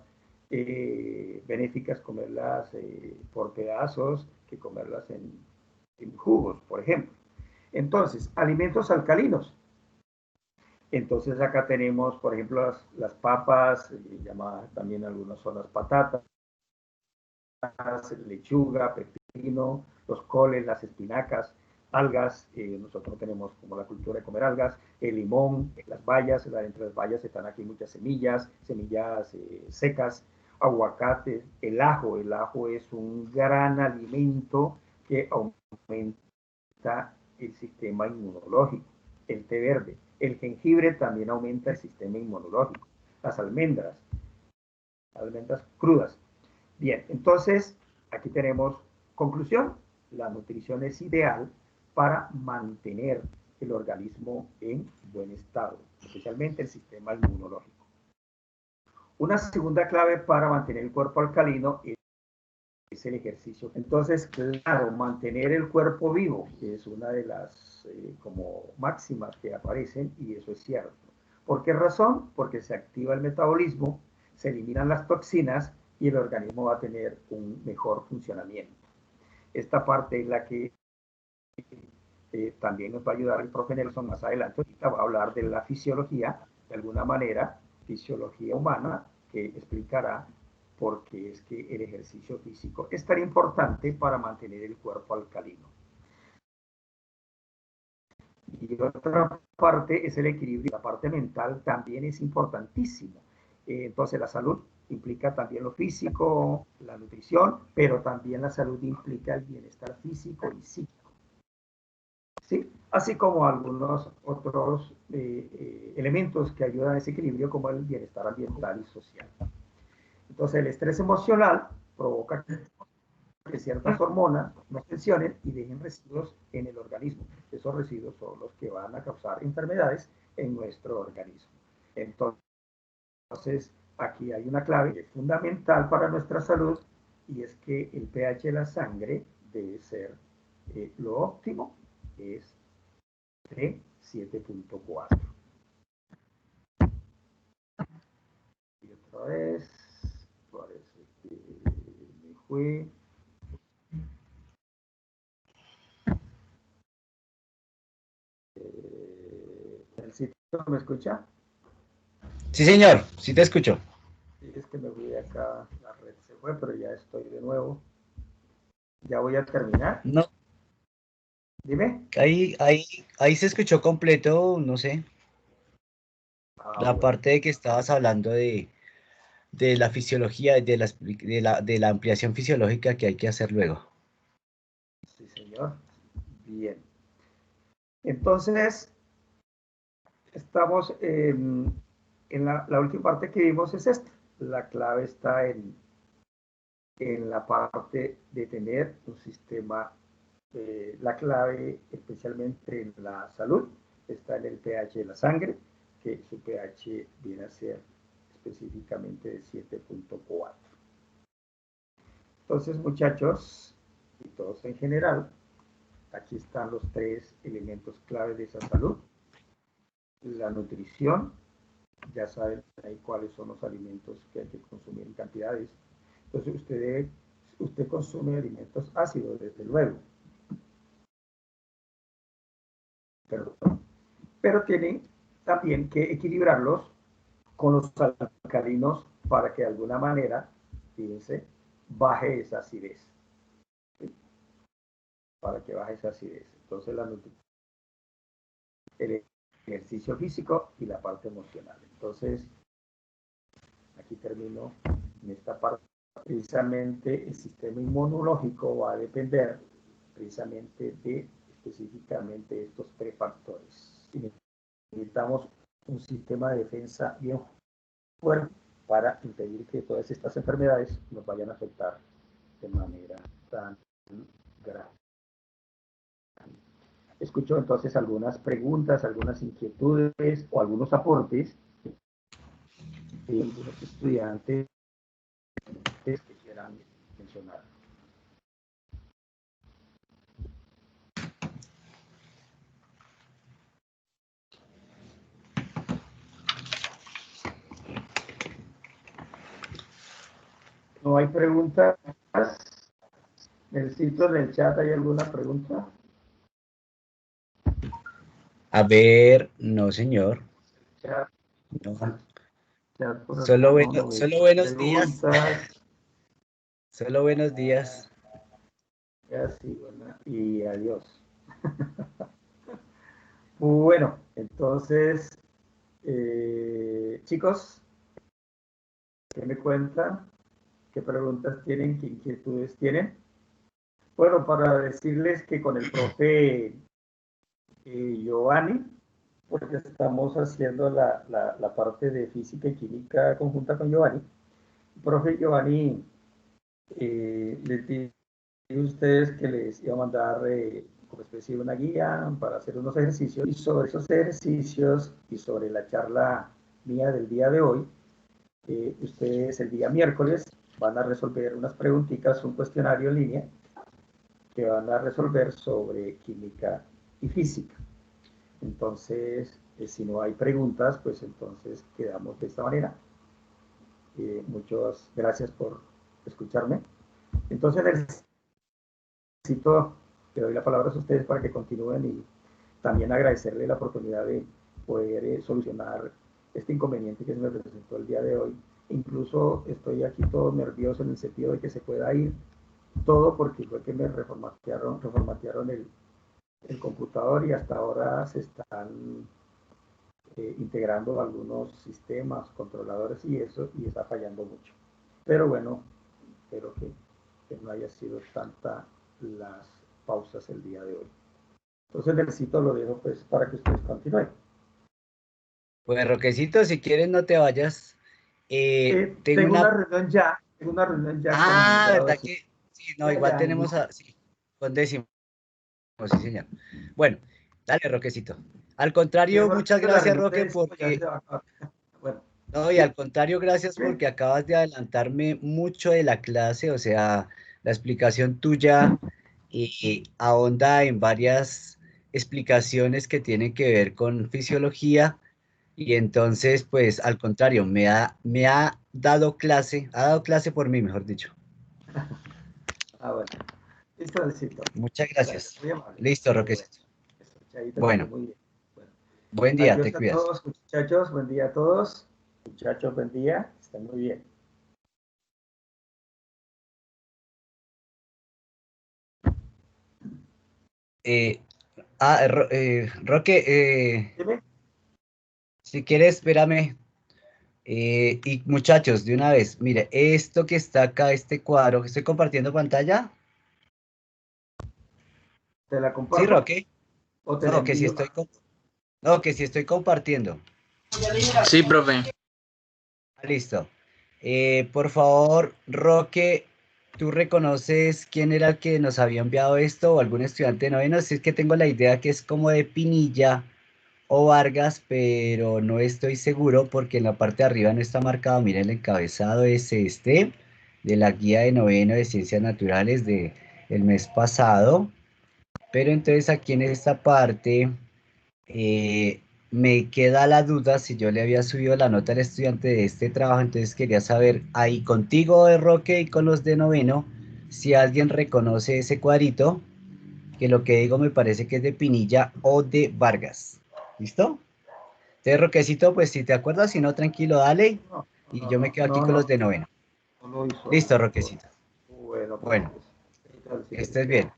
benéficas comerlas por pedazos que comerlas en jugos, por ejemplo. Entonces, alimentos alcalinos. Entonces acá tenemos, por ejemplo, las papas, llamadas también algunas son las patatas, lechuga, pepino, los coles, las espinacas, algas, nosotros tenemos como la cultura de comer algas, el limón, las bayas, entre las bayas están aquí muchas semillas, semillas secas, aguacate, el ajo es un gran alimento que aumenta el sistema inmunológico, el té verde, el jengibre también aumenta el sistema inmunológico, las almendras crudas. Bien, entonces aquí tenemos conclusión. La nutrición es ideal para mantener el organismo en buen estado, especialmente el sistema inmunológico. Una segunda clave para mantener el cuerpo alcalino es el ejercicio. Entonces, claro, mantener el cuerpo vivo es una de las como máximas que aparecen y eso es cierto. ¿Por qué razón? Porque se activa el metabolismo, se eliminan las toxinas y el organismo va a tener un mejor funcionamiento. Esta parte es la que también nos va a ayudar el profe Nelson más adelante. Ahorita va a hablar de la fisiología, de alguna manera, fisiología humana, que explicará por qué es que el ejercicio físico es tan importante para mantener el cuerpo alcalino. Y otra parte es el equilibrio. La parte mental también es importantísimo. Entonces la salud implica también lo físico, la nutrición, pero también la salud implica el bienestar físico y psíquico. ¿Sí? Así como algunos otros elementos que ayudan a ese equilibrio, como el bienestar ambiental y social. Entonces el estrés emocional provoca que ciertas hormonas no funcionen y dejen residuos en el organismo. Esos residuos son los que van a causar enfermedades en nuestro organismo. Entonces, aquí hay una clave fundamental para nuestra salud y es que el pH de la sangre debe ser lo óptimo, es de 7.4. Y otra vez, parece que me fue. ¿El sitio me escucha? Sí, señor, sí te escucho. Sí, es que me fui de acá, la red se fue, pero ya estoy de nuevo. Ya voy a terminar. No, Dime. ahí se escuchó completo, no sé, la Bueno. parte de que estabas hablando de la fisiología, de la ampliación fisiológica que hay que hacer luego. Sí, señor. Bien. Entonces, estamos en la última parte que vimos es esta. La clave está en la parte de tener un sistema, la clave especialmente en la salud, está en el pH de la sangre, que su pH viene a ser específicamente de 7.4. Entonces, muchachos, y todos en general, aquí están los tres elementos clave de esa salud: la nutrición, ya saben ahí cuáles son los alimentos que hay que consumir en cantidades. Entonces usted consume alimentos ácidos, desde luego, pero tienen también que equilibrarlos con los alcalinos para que de alguna manera, fíjense, baje esa acidez. ¿Sí? Para que baje esa acidez. Entonces el ejercicio físico y la parte emocional. Entonces, aquí termino en esta parte. Precisamente el sistema inmunológico va a depender precisamente de específicamente estos tres factores. Necesitamos un sistema de defensa bien fuerte para impedir que todas estas enfermedades nos vayan a afectar de manera tan grave. Escucho entonces algunas preguntas, algunas inquietudes o algunos aportes de algunos estudiantes que quieran mencionar. ¿No hay preguntas? Necesito en el chat, ¿hay alguna pregunta? A ver, no, señor. Chat, No. chat por Solo, acá, no solo veo buenos días. preguntas. Solo buenos días. Ya sí, bueno, y adiós. Bueno, entonces, chicos, ¿qué me cuentan? ¿Qué preguntas tienen? ¿Qué inquietudes tienen? Bueno, para decirles que con el profe Giovanni, porque estamos haciendo la parte de física y química conjunta con Giovanni. El profe Giovanni les pidió a ustedes que les iba a mandar como especie de una guía para hacer unos ejercicios, y sobre esos ejercicios y sobre la charla mía del día de hoy, ustedes el día miércoles van a resolver unas preguntitas, un cuestionario en línea que van a resolver sobre química y física. Entonces, si no hay preguntas, pues entonces quedamos de esta manera. Muchas gracias por escucharme. Entonces, necesito, le doy la palabra a ustedes para que continúen y también agradecerle la oportunidad de poder solucionar este inconveniente que se me presentó el día de hoy. Incluso estoy aquí todo nervioso en el sentido de que se pueda ir todo porque fue que me reformatearon el computador y hasta ahora se están integrando algunos sistemas, controladores y eso, y está fallando mucho. Pero bueno, espero que no haya sido tanta las pausas el día de hoy. Entonces, necesito lo dejo pues para que ustedes continúen. Pues Roquecito, si quieres no te vayas. Tengo una reunión ya, Ah, con ¿verdad que? Sí, no, igual tenemos a... Sí, con décimo, sí, señor. Bueno, dale, Roquecito. Al contrario, muchas gracias, Roque, porque... Bueno, No, y al contrario, gracias porque acabas de adelantarme mucho de la clase, o sea, la explicación tuya y ahonda en varias explicaciones que tienen que ver con fisiología y entonces, pues, al contrario, me ha dado clase por mí, mejor dicho. bueno. Listo, necesito. Muchas gracias. Muy amable. Listo, Roquecito. Bueno, Muy bien. Bueno. buen día, Adiós te a cuidas. todos, muchachos. Buen día a todos. Muchachos, buen día. Estén muy bien. Roque, Dime. si quieres, espérame. Y muchachos, de una vez, mire, esto que está acá, este cuadro, que estoy compartiendo pantalla. ¿Te la ¿Sí, comparto? Roque? ¿O te la No, que si envío? estoy, no, que si estoy compartiendo. Sí, profe. Listo. Por favor, Roque, ¿tú reconoces quién era el que nos había enviado esto o algún estudiante de noveno? Si es que tengo la idea que es como de Pinilla o Vargas, pero no estoy seguro porque en la parte de arriba no está marcado. Mira, el encabezado es este, de la guía de noveno de ciencias naturales de el mes pasado. Pero entonces aquí en esta parte me queda la duda si yo le había subido la nota al estudiante de este trabajo, entonces quería saber ahí contigo de Roque y con los de noveno, si alguien reconoce ese cuadrito, que lo que digo me parece que es de Pinilla o de Vargas. ¿Listo? Entonces, Roquecito, pues si te acuerdas, si no, tranquilo, dale, No, y no, yo me no, quedo aquí no, con los no, de noveno. no lo hizo, no Listo, lo hizo. Roquecito. Bueno, Bueno, pues, entonces, que estés bien.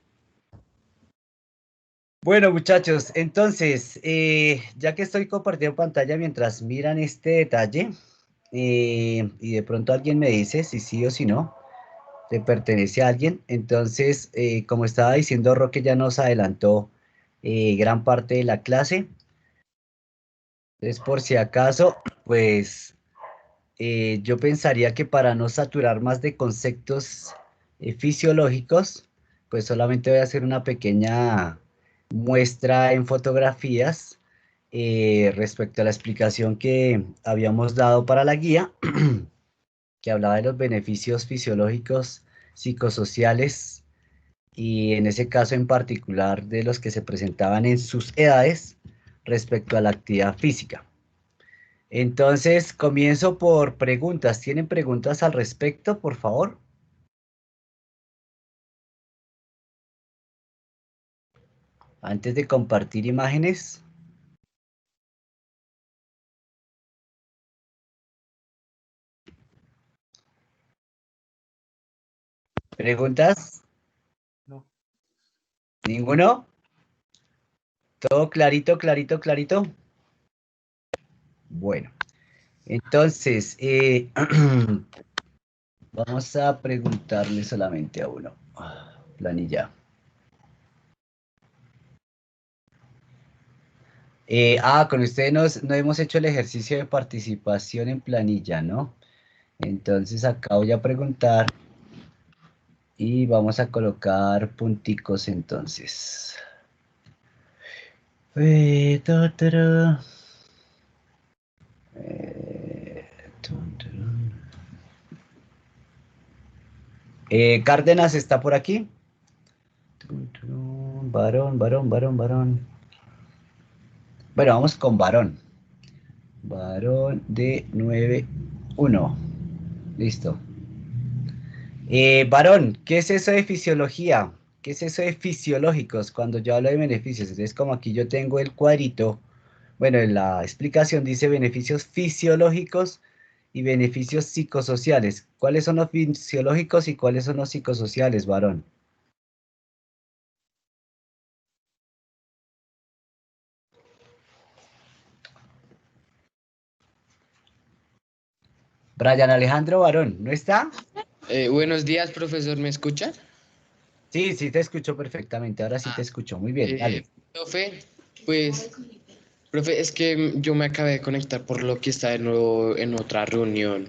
Bueno, muchachos, entonces, ya que estoy compartiendo pantalla mientras miran este detalle, y de pronto alguien me dice si sí o si no, le pertenece a alguien, entonces, como estaba diciendo Roque, ya nos adelantó gran parte de la clase, entonces por si acaso, pues yo pensaría que para no saturar más de conceptos fisiológicos, pues solamente voy a hacer una pequeña muestra en fotografías respecto a la explicación que habíamos dado para la guía, que hablaba de los beneficios fisiológicos, psicosociales y en ese caso en particular de los que se presentaban en sus edades respecto a la actividad física. Entonces, comienzo por preguntas. ¿Tienen preguntas al respecto, por favor? Antes de compartir imágenes. ¿Preguntas? no. ¿Ninguno? ¿Todo clarito, clarito, clarito? Bueno, entonces, vamos a preguntarle solamente a uno. Planilla. Con ustedes no hemos hecho el ejercicio de participación en planilla, ¿no? Entonces acá voy a preguntar y vamos a colocar punticos entonces. Ta, tun, turun. Cárdenas está por aquí. Tun, turun. Varón, varón, varón, varón. Bueno, vamos con varón. Varón de 9-1. Listo. Varón, ¿qué es eso de fisiología? ¿Qué es eso de fisiológicos cuando yo hablo de beneficios? Entonces, como aquí yo tengo el cuadrito, bueno, en la explicación dice beneficios fisiológicos y beneficios psicosociales. ¿Cuáles son los fisiológicos y cuáles son los psicosociales, varón? Brian Alejandro Varón, ¿no está? Buenos días, profesor, ¿me escucha? Sí, sí te escucho perfectamente, ahora sí te escucho. Muy bien, dale. Profe, pues, profe, es que yo me acabé de conectar por lo que está de nuevo en otra reunión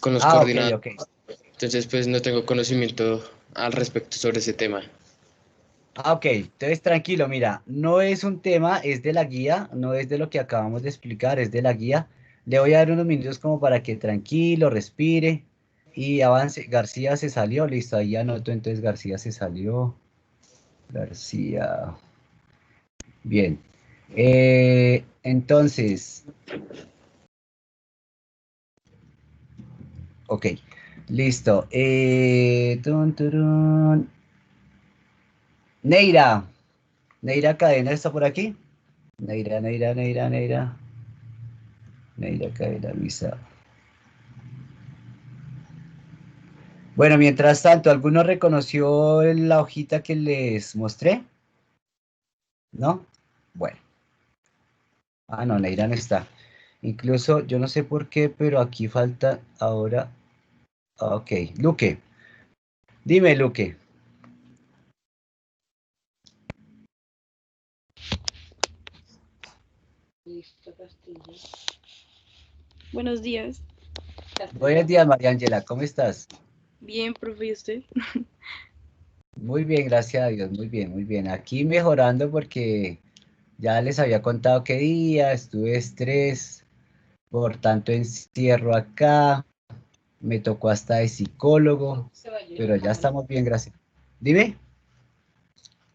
con los Ok, coordinadores, ok. entonces pues no tengo conocimiento al respecto sobre ese tema. Ok, entonces tranquilo, mira, no es un tema, es de la guía, no es de lo que acabamos de explicar, es de la guía. Le voy a dar unos minutos como para que tranquilo, respire y avance. García se salió, listo, ahí anoto, entonces García se salió. García, bien. Entonces, ok, listo. Turun. Neira, Neira Cadena está por aquí. Neira, Neira, Neira, Neira. Neira Cadena, Luisa. Bueno, mientras tanto, ¿alguno reconoció la hojita que les mostré? ¿No? Bueno. No, Neira no está. Incluso, yo no sé por qué, pero aquí falta ahora. Ok, Luque. Dime, Luque. Buenos días. Buenos días, María Ángela, ¿cómo estás? Bien, profe, ¿y usted? Muy bien, gracias a Dios, muy bien, muy bien. Aquí mejorando porque ya les había contado qué día, estuve estrés, por tanto encierro acá, me tocó hasta de psicólogo, pero ya estamos bien, gracias. Dime.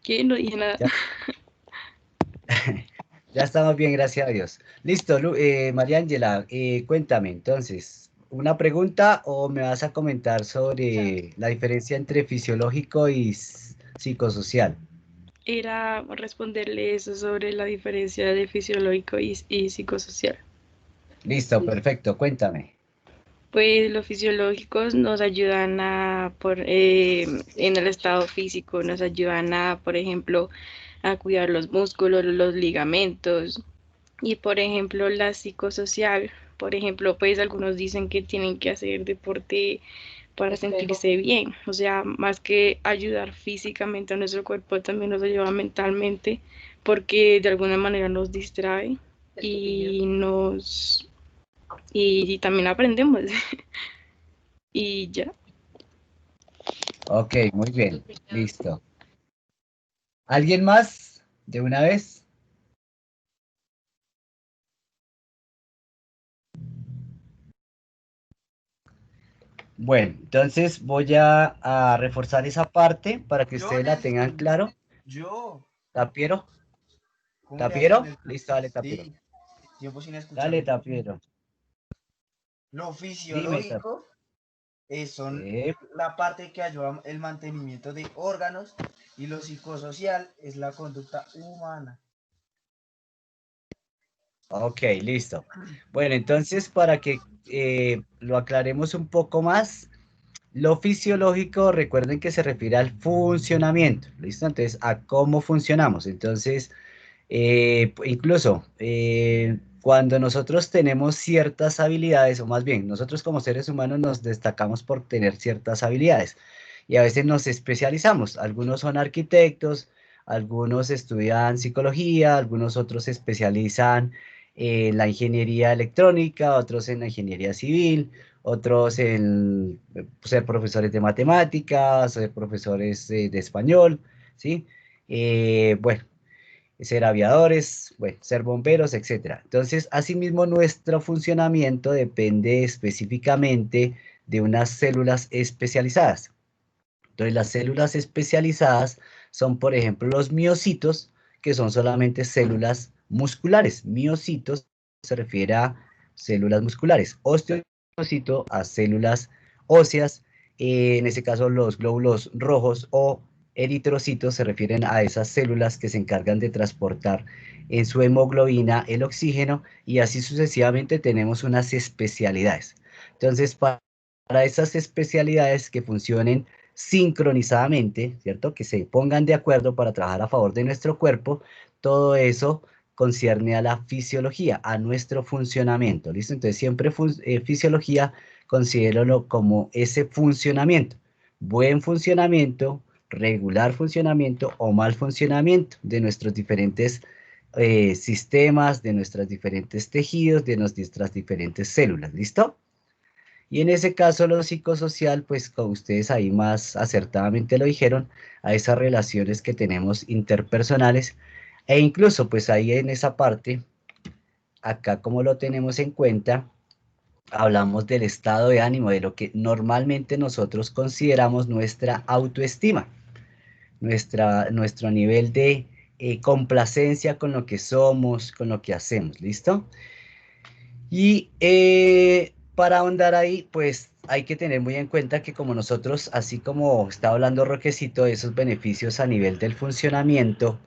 ¿Qué? No dije nada. Ya. Ya estamos bien, gracias a Dios. Listo, María Ángela, cuéntame entonces, ¿una pregunta o me vas a comentar sobre la diferencia entre fisiológico y psicosocial? Era responderle eso sobre la diferencia de fisiológico y psicosocial. Listo, perfecto, cuéntame. Pues los fisiológicos nos ayudan en el estado físico, nos ayudan a, por ejemplo, a cuidar los músculos, los ligamentos. Y por ejemplo, la psicosocial, por ejemplo, pues algunos dicen que tienen que hacer deporte para sentirse bien. O sea, más que ayudar físicamente a nuestro cuerpo, también nos ayuda mentalmente, porque de alguna manera nos distrae y y también aprendemos. Y ya. Ok, muy bien, listo. ¿Alguien más de una vez? Bueno, entonces voy a reforzar esa parte para que Yo, ustedes la tengan Nelson, claro. yo. ¿Tapiero? ¿Cómo le hace, ¿Tapiero? Nelson? Listo, dale, Tapiero. Sí, tiempo sin Dale, escucharlo. Tapiero. Lo Dime, Tapiero. fisiológico son la parte que ayuda el mantenimiento de órganos y lo psicosocial es la conducta humana. Ok, listo. Bueno, entonces para que lo aclaremos un poco más, lo fisiológico, recuerden que se refiere al funcionamiento, ¿listo? Entonces, a cómo funcionamos. Entonces, incluso cuando nosotros tenemos ciertas habilidades, o más bien, nosotros como seres humanos nos destacamos por tener ciertas habilidades y a veces nos especializamos. Algunos son arquitectos, algunos estudian psicología, algunos otros se especializan en la ingeniería electrónica, otros en la ingeniería civil, otros en ser profesores de matemáticas, ser profesores de español, ¿sí? Bueno, ser aviadores, bueno, ser bomberos, etcétera. Entonces, asimismo, nuestro funcionamiento depende específicamente de unas células especializadas. Entonces, las células especializadas son, por ejemplo, los miocitos, que son solamente células musculares. Miocitos se refiere a células musculares. Osteocito a células óseas. En ese caso, los glóbulos rojos o eritrocitos se refieren a esas células que se encargan de transportar en su hemoglobina el oxígeno y así sucesivamente tenemos unas especialidades. Entonces, para esas especialidades que funcionen sincronizadamente, ¿cierto? Que se pongan de acuerdo para trabajar a favor de nuestro cuerpo, todo eso concierne a la fisiología, a nuestro funcionamiento, ¿listo? Entonces siempre fisiología considéralo como ese funcionamiento, buen funcionamiento, regular funcionamiento o mal funcionamiento de nuestros diferentes sistemas, de nuestros diferentes tejidos, de nuestras diferentes células, ¿listo? Y en ese caso lo psicosocial, pues como ustedes ahí más acertadamente lo dijeron, a esas relaciones que tenemos interpersonales e incluso pues ahí en esa parte, acá como lo tenemos en cuenta, hablamos del estado de ánimo, de lo que normalmente nosotros consideramos nuestra autoestima, nuestro nivel de complacencia con lo que somos, con lo que hacemos, ¿listo? Y para ahondar ahí, pues hay que tener muy en cuenta que como nosotros, así como está hablando Roquecito de esos beneficios a nivel del funcionamiento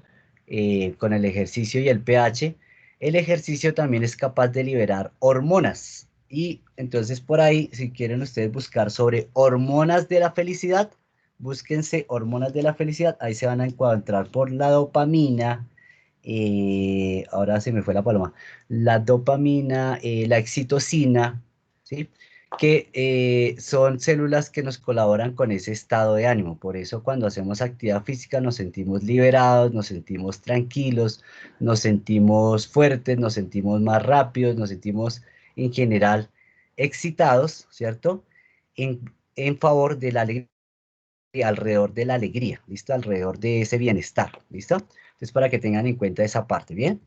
con el ejercicio y el pH, el ejercicio también es capaz de liberar hormonas. Y entonces por ahí, si quieren ustedes buscar sobre hormonas de la felicidad, búsquense hormonas de la felicidad, ahí se van a encontrar por la dopamina, ahora se me fue la paloma, la dopamina, la excitocina, ¿sí? Que son células que nos colaboran con ese estado de ánimo. Por eso cuando hacemos actividad física nos sentimos liberados, nos sentimos tranquilos, nos sentimos fuertes, nos sentimos más rápidos, nos sentimos en general excitados, ¿cierto? En favor de la alegría, alrededor de la alegría, ¿listo? Alrededor de ese bienestar, ¿listo? Entonces, para que tengan en cuenta esa parte, ¿bien?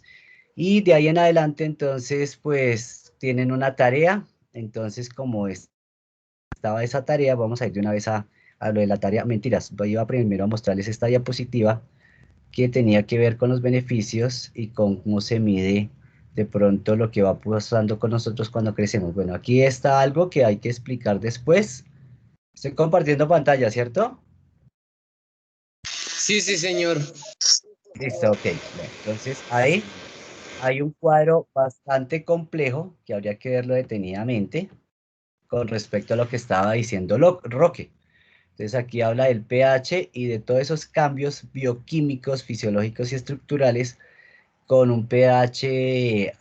Y de ahí en adelante, entonces, pues, tienen una tarea. Entonces, como estaba esa tarea, vamos a ir de una vez a lo de la tarea. Mentiras, iba primero a mostrarles esta diapositiva que tenía que ver con los beneficios y con cómo se mide de pronto lo que va pasando con nosotros cuando crecemos. Bueno, aquí está algo que hay que explicar después. Estoy compartiendo pantalla, ¿cierto? Sí, sí, señor. Listo, ok. Bueno, entonces ahí hay un cuadro bastante complejo que habría que verlo detenidamente con respecto a lo que estaba diciendo Roque. Entonces aquí habla del pH y de todos esos cambios bioquímicos, fisiológicos y estructurales con un pH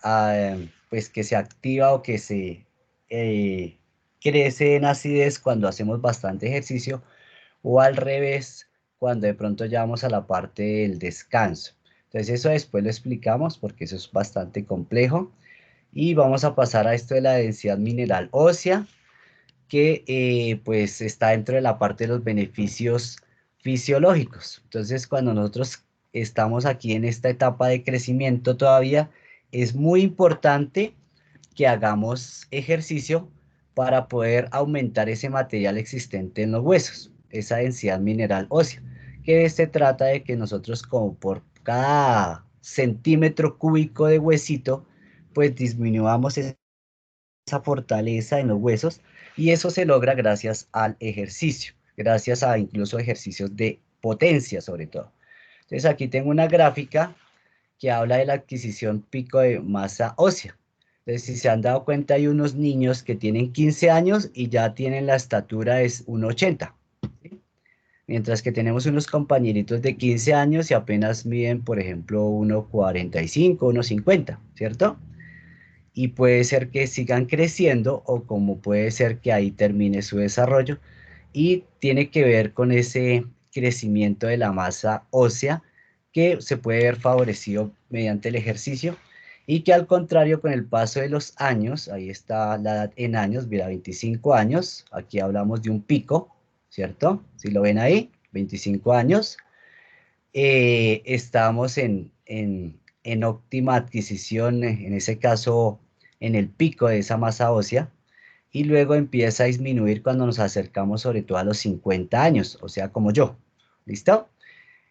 pues que se activa o que se eh, crece en acidez cuando hacemos bastante ejercicio o al revés cuando de pronto ya vamos a la parte del descanso. Entonces eso después lo explicamos porque eso es bastante complejo y vamos a pasar a esto de la densidad mineral ósea que pues está dentro de la parte de los beneficios fisiológicos. Entonces, cuando nosotros estamos aquí en esta etapa de crecimiento todavía, es muy importante que hagamos ejercicio para poder aumentar ese material existente en los huesos, esa densidad mineral ósea, que se trata de que nosotros como por cada centímetro cúbico de huesito, pues disminuyamos esa fortaleza en los huesos y eso se logra gracias al ejercicio, gracias a incluso ejercicios de potencia sobre todo. Entonces aquí tengo una gráfica que habla de la adquisición pico de masa ósea. Entonces si se han dado cuenta hay unos niños que tienen 15 años y ya tienen la estatura de 1,80, ¿sí? Mientras que tenemos unos compañeritos de 15 años y apenas miden, por ejemplo, 1,45, 1,50, ¿cierto? Y puede ser que sigan creciendo o como puede ser que ahí termine su desarrollo y tiene que ver con ese crecimiento de la masa ósea que se puede ver favorecido mediante el ejercicio y que al contrario con el paso de los años, ahí está la edad en años, mira, 25 años, aquí hablamos de un pico, ¿cierto? Si lo ven ahí, 25 años, estamos en óptima adquisición, en ese caso en el pico de esa masa ósea, y luego empieza a disminuir cuando nos acercamos sobre todo a los 50 años, o sea, como yo, ¿listo?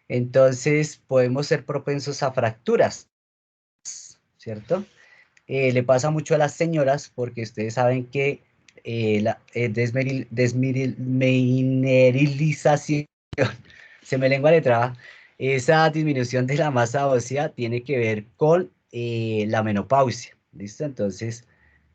Entonces podemos ser propensos a fracturas, ¿cierto? Le pasa mucho a las señoras porque ustedes saben que la desmineralización, se me lengua la traba, esa disminución de la masa ósea tiene que ver con la menopausia, ¿listo? Entonces,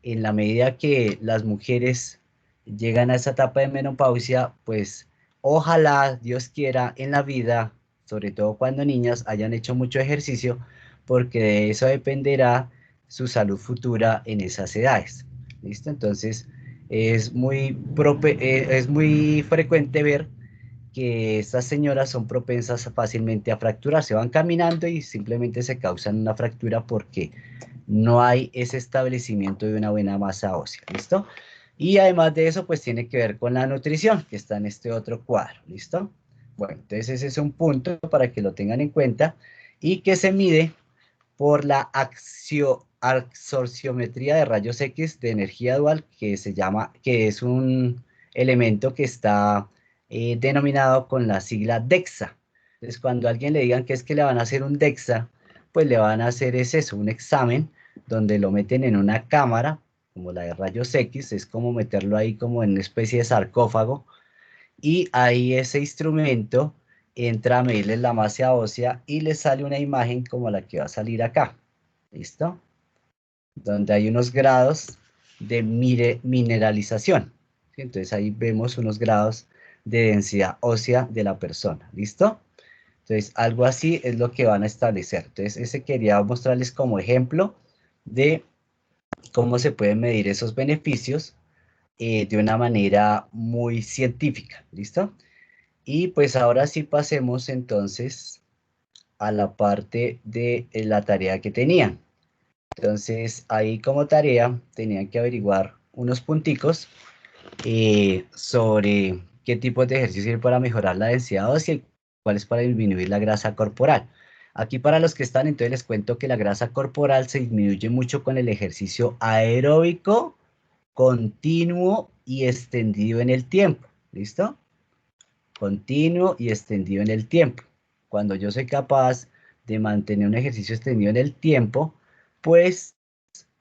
en la medida que las mujeres llegan a esa etapa de menopausia, pues ojalá, Dios quiera, en la vida, sobre todo cuando niñas, hayan hecho mucho ejercicio, porque de eso dependerá su salud futura en esas edades, ¿listo? Entonces, es muy frecuente ver que estas señoras son propensas fácilmente a fracturarse, van caminando y simplemente se causan una fractura porque no hay ese establecimiento de una buena masa ósea, ¿listo? Y además de eso, pues tiene que ver con la nutrición, que está en este otro cuadro, ¿listo? Bueno, entonces ese es un punto para que lo tengan en cuenta y que se mide por la absorciometría de rayos X de energía dual, que es un elemento que está denominado con la sigla DEXA. Entonces, cuando a alguien le digan que es que le van a hacer un DEXA, pues le van a hacer eso, un examen donde lo meten en una cámara, como la de rayos X, es como meterlo ahí como en una especie de sarcófago, y ahí ese instrumento entra a medirle la masa ósea y le sale una imagen como la que va a salir acá, ¿listo? Donde hay unos grados de mineralización, ¿sí? Entonces ahí vemos unos grados de densidad ósea de la persona, ¿listo? Entonces algo así es lo que van a establecer. Entonces ese quería mostrarles como ejemplo de cómo se pueden medir esos beneficios de una manera muy científica, ¿listo? Y pues ahora sí pasemos entonces a la parte de la tarea que tenían. Entonces ahí como tarea tenían que averiguar unos punticos sobre qué tipos de ejercicio sirven para mejorar la densidad ósea y cuáles para disminuir la grasa corporal. Aquí para los que están, entonces les cuento que la grasa corporal se disminuye mucho con el ejercicio aeróbico, continuo y extendido en el tiempo. ¿Listo? Continuo y extendido en el tiempo. cuando yo soy capaz de mantener un ejercicio extendido en el tiempo, pues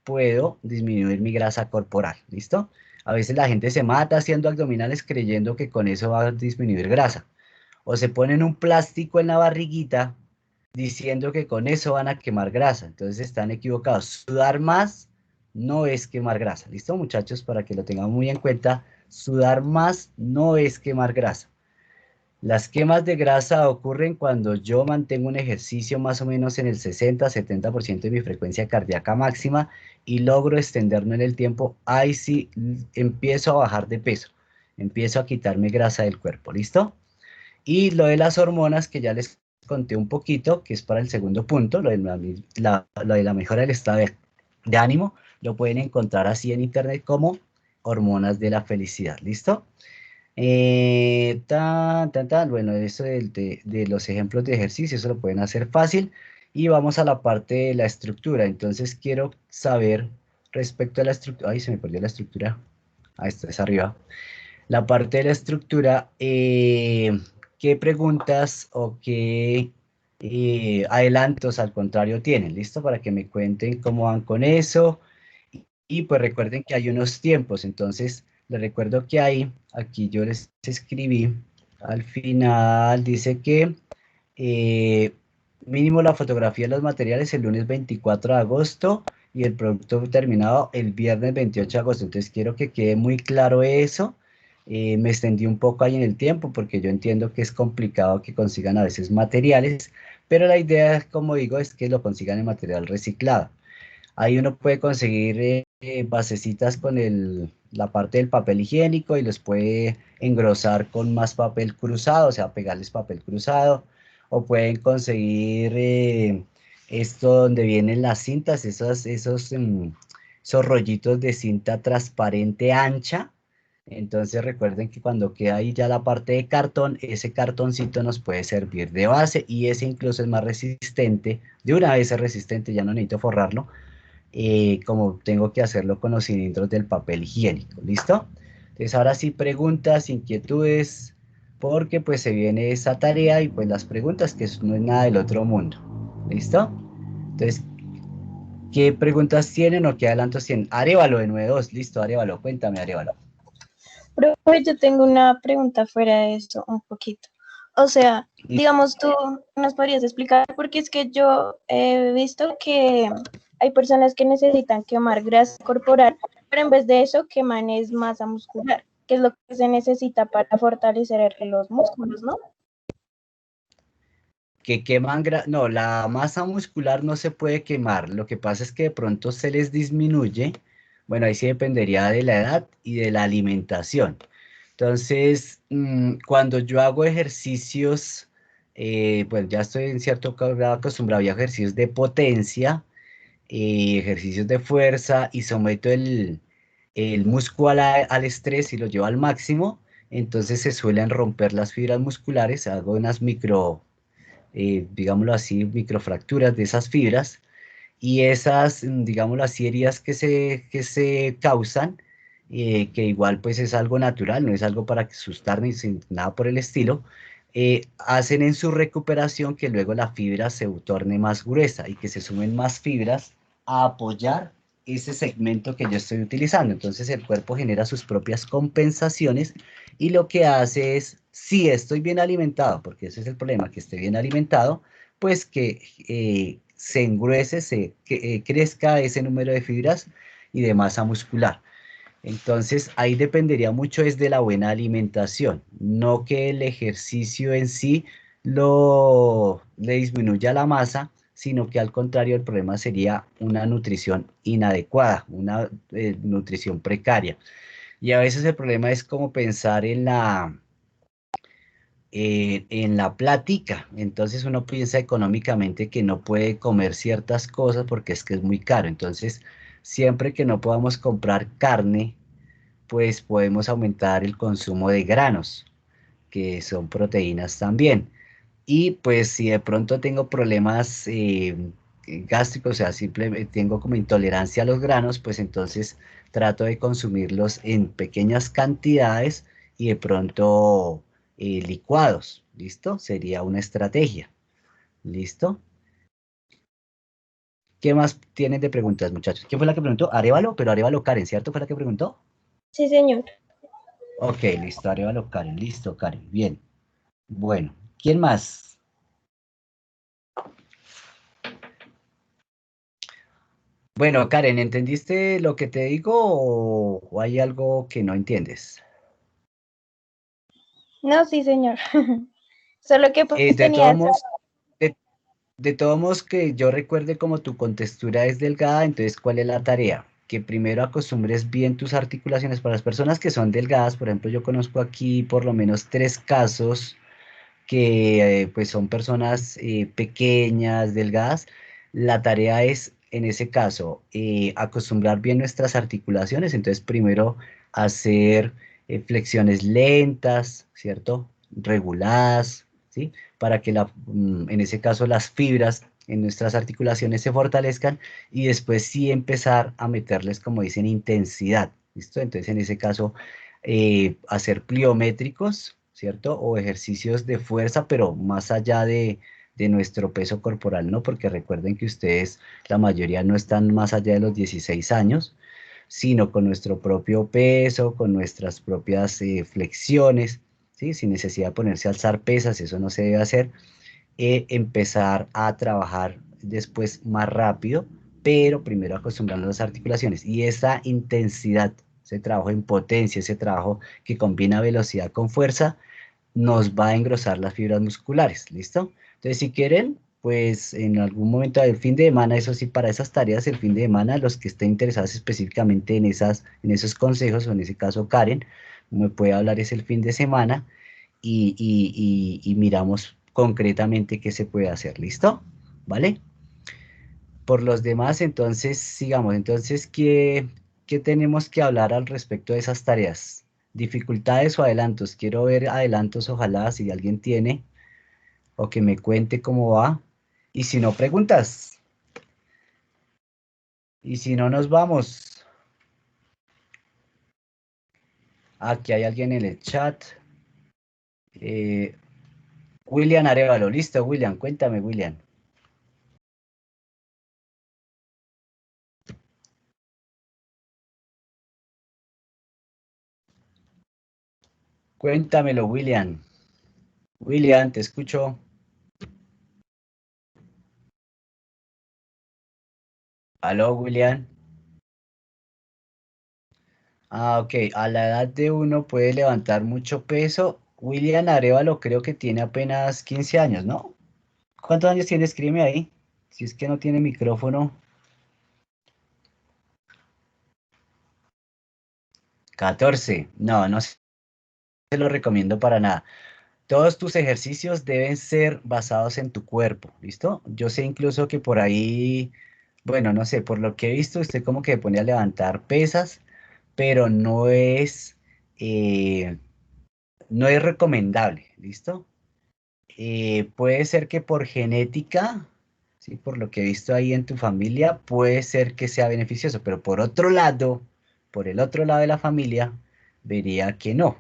puedo disminuir mi grasa corporal, ¿listo? A veces la gente se mata haciendo abdominales creyendo que con eso va a disminuir grasa. O se ponen un plástico en la barriguita diciendo que con eso van a quemar grasa. Entonces están equivocados. Sudar más no es quemar grasa. ¿Listo, muchachos? Para que lo tengan muy en cuenta, sudar más no es quemar grasa. Las quemas de grasa ocurren cuando yo mantengo un ejercicio más o menos en el 60-70% de mi frecuencia cardíaca máxima y logro extenderlo en el tiempo. Ahí sí empiezo a bajar de peso, empiezo a quitarme grasa del cuerpo, ¿listo? Y lo de las hormonas que ya les conté un poquito, que es para el segundo punto, lo de la mejora del estado de ánimo, lo pueden encontrar así en internet como hormonas de la felicidad, ¿listo? Bueno, eso de los ejemplos de ejercicio, eso lo pueden hacer fácil. Y vamos a la parte de la estructura. Entonces quiero saber respecto a la estructura. Ay, se me perdió la estructura. Ah, esto es arriba. La parte de la estructura, ¿qué preguntas o qué adelantos al contrario tienen? ¿Listo? Para que me cuenten cómo van con eso. Y pues recuerden que hay unos tiempos, entonces les recuerdo que aquí yo les escribí, al final dice que mínimo la fotografía de los materiales el lunes 24 de agosto y el producto terminado el viernes 28 de agosto. Entonces quiero que quede muy claro eso. Me extendí un poco ahí en el tiempo porque yo entiendo que es complicado que consigan a veces materiales, pero la idea, como digo, es que lo consigan en material reciclado. Ahí uno puede conseguir basecitas con la parte del papel higiénico y los puede engrosar con más papel cruzado, o sea, pegarles papel cruzado. O pueden conseguir esto donde vienen las cintas, esos rollitos de cinta transparente ancha. Entonces recuerden que cuando queda ahí ya la parte de cartón, ese cartoncito nos puede servir de base y ese incluso es más resistente. De una vez es resistente, ya no necesito forrarlo como tengo que hacerlo con los cilindros del papel higiénico, ¿listo? Entonces ahora sí preguntas, inquietudes, porque pues se viene esa tarea y pues las preguntas que eso no es nada del otro mundo, ¿listo? Entonces, ¿qué preguntas tienen o qué adelantos tienen? Arévalo de 9-2, listo, Arévalo, cuéntame, Arévalo. Profe, yo tengo una pregunta fuera de esto un poquito. O sea, digamos, tú nos podrías explicar, porque es que yo he visto que hay personas que necesitan quemar grasa corporal, pero en vez de eso queman es masa muscular, que es lo que se necesita para fortalecer los músculos, ¿no? Que queman, no, la masa muscular no se puede quemar, lo que pasa es que de pronto se les disminuye, bueno, ahí sí dependería de la edad y de la alimentación. Entonces, cuando yo hago ejercicios, pues ya estoy en cierto grado acostumbrado a ejercicios de potencia, ejercicios de fuerza y someto el músculo al estrés y lo llevo al máximo, entonces se suelen romper las fibras musculares, hago unas digámoslo así, microfracturas de esas fibras y esas, digámoslo así, heridas que se causan, que igual pues es algo natural, no es algo para asustar ni nada por el estilo, hacen en su recuperación que luego la fibra se torne más gruesa y que se sumen más fibras a apoyar ese segmento que yo estoy utilizando. Entonces el cuerpo genera sus propias compensaciones y lo que hace es, si estoy bien alimentado, porque ese es el problema, que esté bien alimentado, pues que se engruece, que crezca ese número de fibras y de masa muscular. Entonces, ahí dependería mucho es de la buena alimentación, no que el ejercicio en sí le disminuya la masa, sino que al contrario el problema sería una nutrición inadecuada, una nutrición precaria. Y a veces el problema es como pensar en la plática. Entonces uno piensa económicamente que no puede comer ciertas cosas porque es que es muy caro. Entonces, siempre que no podamos comprar carne, pues podemos aumentar el consumo de granos, que son proteínas también. Y pues si de pronto tengo problemas gástricos, o sea, simplemente tengo como intolerancia a los granos, pues entonces trato de consumirlos en pequeñas cantidades y de pronto licuados, ¿listo? Sería una estrategia. ¿Listo? ¿Qué más tienen de preguntas, muchachos? ¿Quién fue la que preguntó? Arévalo, pero Arévalo Karen, ¿cierto? ¿Fue la que preguntó? Sí, señor. Ok, listo, Arévalo Karen, listo, Karen, bien. Bueno, ¿quién más? Bueno, Karen, ¿entendiste lo que te digo o hay algo que no entiendes? No, sí, señor. Solo que pues De tenía todos esa... modos, de todos modos que yo recuerde como tu contextura es delgada, entonces ¿cuál es la tarea? Que primero acostumbres bien tus articulaciones. Para las personas que son delgadas, por ejemplo, yo conozco aquí por lo menos 3 casos que pues son personas pequeñas, delgadas. La tarea es, en ese caso, acostumbrar bien nuestras articulaciones. Entonces, primero hacer flexiones lentas, ¿cierto? Reguladas, ¿sí? Para que en ese caso las fibras en nuestras articulaciones se fortalezcan y después sí empezar a meterles, como dicen, intensidad, ¿listo? Entonces, en ese caso, hacer pliométricos, ¿cierto? O ejercicios de fuerza, pero más allá de nuestro peso corporal, ¿no? Porque recuerden que ustedes, la mayoría no están más allá de los 16 años, sino con nuestro propio peso, con nuestras propias flexiones, ¿sí? Sin necesidad de ponerse a alzar pesas, eso no se debe hacer. Empezar a trabajar después más rápido, pero primero acostumbrando las articulaciones y esa intensidad, ese trabajo en potencia, ese trabajo que combina velocidad con fuerza, nos va a engrosar las fibras musculares, ¿listo? Entonces, si quieren, pues en algún momento del fin de semana, eso sí, para esas tareas, el fin de semana, los que estén interesados específicamente en esos consejos, o en ese caso Karen, me puede hablar es el fin de semana y miramos concretamente qué se puede hacer, ¿listo? ¿Vale? Por los demás, entonces, sigamos. Entonces, ¿qué tenemos que hablar al respecto de esas tareas? ¿Dificultades o adelantos? Quiero ver adelantos, ojalá, si alguien tiene, o que me cuente cómo va. Y si no, preguntas. Y si no, nos vamos. Aquí hay alguien en el chat. Eh, William Arevalo, listo, William, cuéntame, William. Cuéntamelo, William. William, te escucho. Aló, William. Ah, ok. A la edad de uno puede levantar mucho peso. William Arevalo creo que tiene apenas 15 años, ¿no? ¿Cuántos años tiene? Escríbeme ahí. Si es que no tiene micrófono. 14. No, no se lo recomiendo para nada. Todos tus ejercicios deben ser basados en tu cuerpo, ¿listo? Yo sé incluso que por ahí, bueno, no sé, por lo que he visto, usted como que pone a levantar pesas, pero eh, no es recomendable, ¿listo? Puede ser que por genética, ¿sí? Por lo que he visto ahí en tu familia, puede ser que sea beneficioso, pero por otro lado, por el otro lado de la familia, vería que no,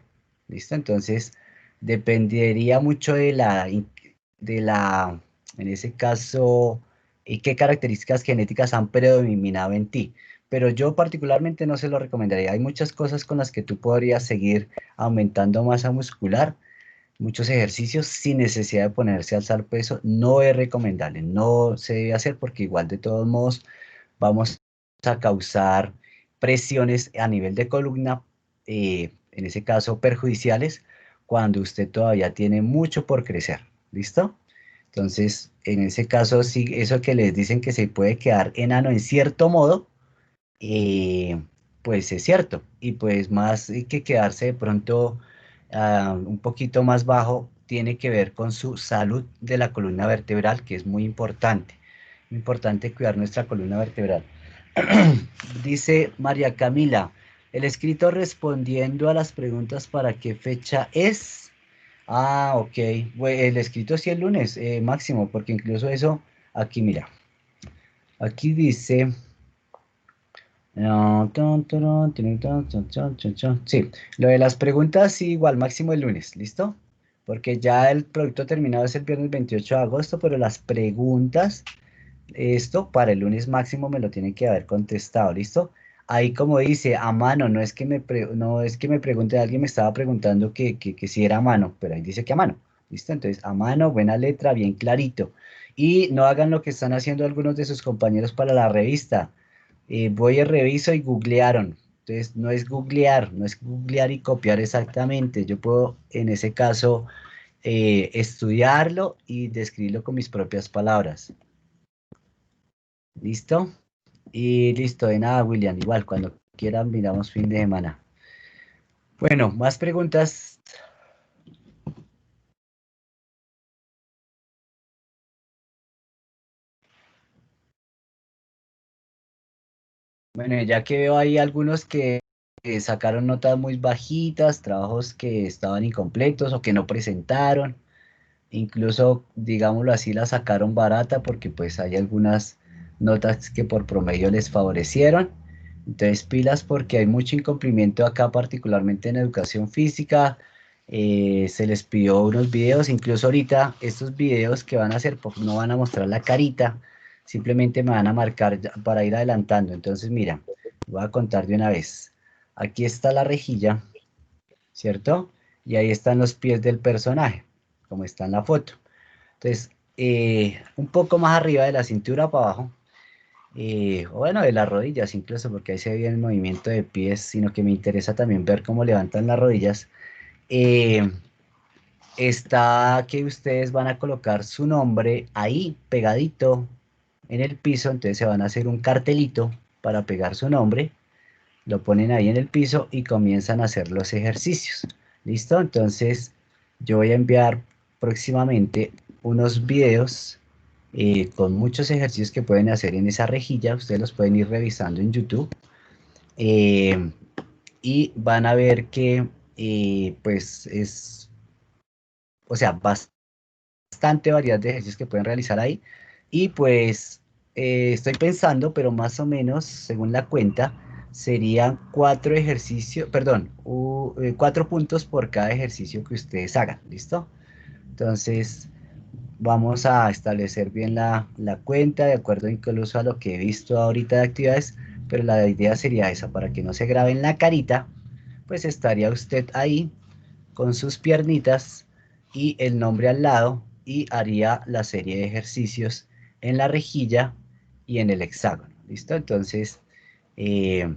¿listo? Entonces, dependería mucho de la, en ese caso, qué características genéticas han predominado en ti. Pero yo particularmente no se lo recomendaría. Hay muchas cosas con las que tú podrías seguir aumentando masa muscular, muchos ejercicios sin necesidad de ponerse a alzar peso. No es recomendable, no se debe hacer porque igual de todos modos vamos a causar presiones a nivel de columna, en ese caso perjudiciales, cuando usted todavía tiene mucho por crecer. ¿Listo? Entonces, en ese caso, sí, eso que les dicen que se puede quedar enano en cierto modo, eh, pues es cierto. Y pues más que quedarse de pronto un poquito más bajo, tiene que ver con su salud de la columna vertebral, que es muy importante. Muy importante cuidar nuestra columna vertebral. Dice María Camila, el escrito respondiendo a las preguntas para qué fecha es. Ah, ok. El escrito sí el lunes, máximo, porque incluso eso, aquí mira, aquí dice... Sí, lo de las preguntas sí, igual, máximo el lunes, ¿listo? porque ya el producto terminado es el viernes 28 de agosto, pero las preguntas, esto para el lunes máximo me lo tienen que haber contestado, ¿listo? Ahí como dice, a mano, no es que no es que me pregunte, alguien me estaba preguntando que si era a mano, pero ahí dice que a mano, ¿listo? Entonces, a mano, buena letra, bien clarito. Y no hagan lo que están haciendo algunos de sus compañeros para la revista. Voy y reviso y googlearon. Entonces, no es googlear, no es googlear y copiar exactamente. Yo puedo, en ese caso, estudiarlo y describirlo con mis propias palabras. ¿Listo? Y listo, de nada, William. Igual, cuando quieran, miramos fin de semana. Bueno, más preguntas. Bueno, ya que veo ahí algunos que sacaron notas muy bajitas, trabajos que estaban incompletos o que no presentaron. Incluso, digámoslo así, la sacaron barata porque pues hay algunas notas que por promedio les favorecieron. Entonces, pilas porque hay mucho incumplimiento acá, particularmente en educación física. Se les pidió unos videos, incluso ahorita estos videos que van a hacer, pues no van a mostrar la carita, simplemente me van a marcar para ir adelantando. Entonces, mira, voy a contar de una vez. Aquí está la rejilla, ¿cierto? Y ahí están los pies del personaje, como está en la foto. Entonces, un poco más arriba de la cintura para abajo, o bueno, de las rodillas incluso, porque ahí se ve el movimiento de pies, sino que me interesa también ver cómo levantan las rodillas. eh, Está que ustedes van a colocar su nombre ahí pegadito en el piso, entonces se van a hacer un cartelito para pegar su nombre, lo ponen ahí en el piso y comienzan a hacer los ejercicios. ¿Listo? Entonces yo voy a enviar próximamente unos videos con muchos ejercicios que pueden hacer en esa rejilla. Ustedes los pueden ir revisando en YouTube. eh, y van a ver que pues es, o sea, bastante variedad de ejercicios que pueden realizar ahí. Y pues estoy pensando, pero más o menos, según la cuenta, serían 4 ejercicios, perdón, 4 puntos por cada ejercicio que ustedes hagan, ¿listo? Entonces, vamos a establecer bien la cuenta, de acuerdo incluso a lo que he visto ahorita de actividades, pero la idea sería esa, para que no se grabe en la carita, pues estaría usted ahí con sus piernitas y el nombre al lado y haría la serie de ejercicios en la rejilla y en el hexágono. ¿Listo? Entonces, eh,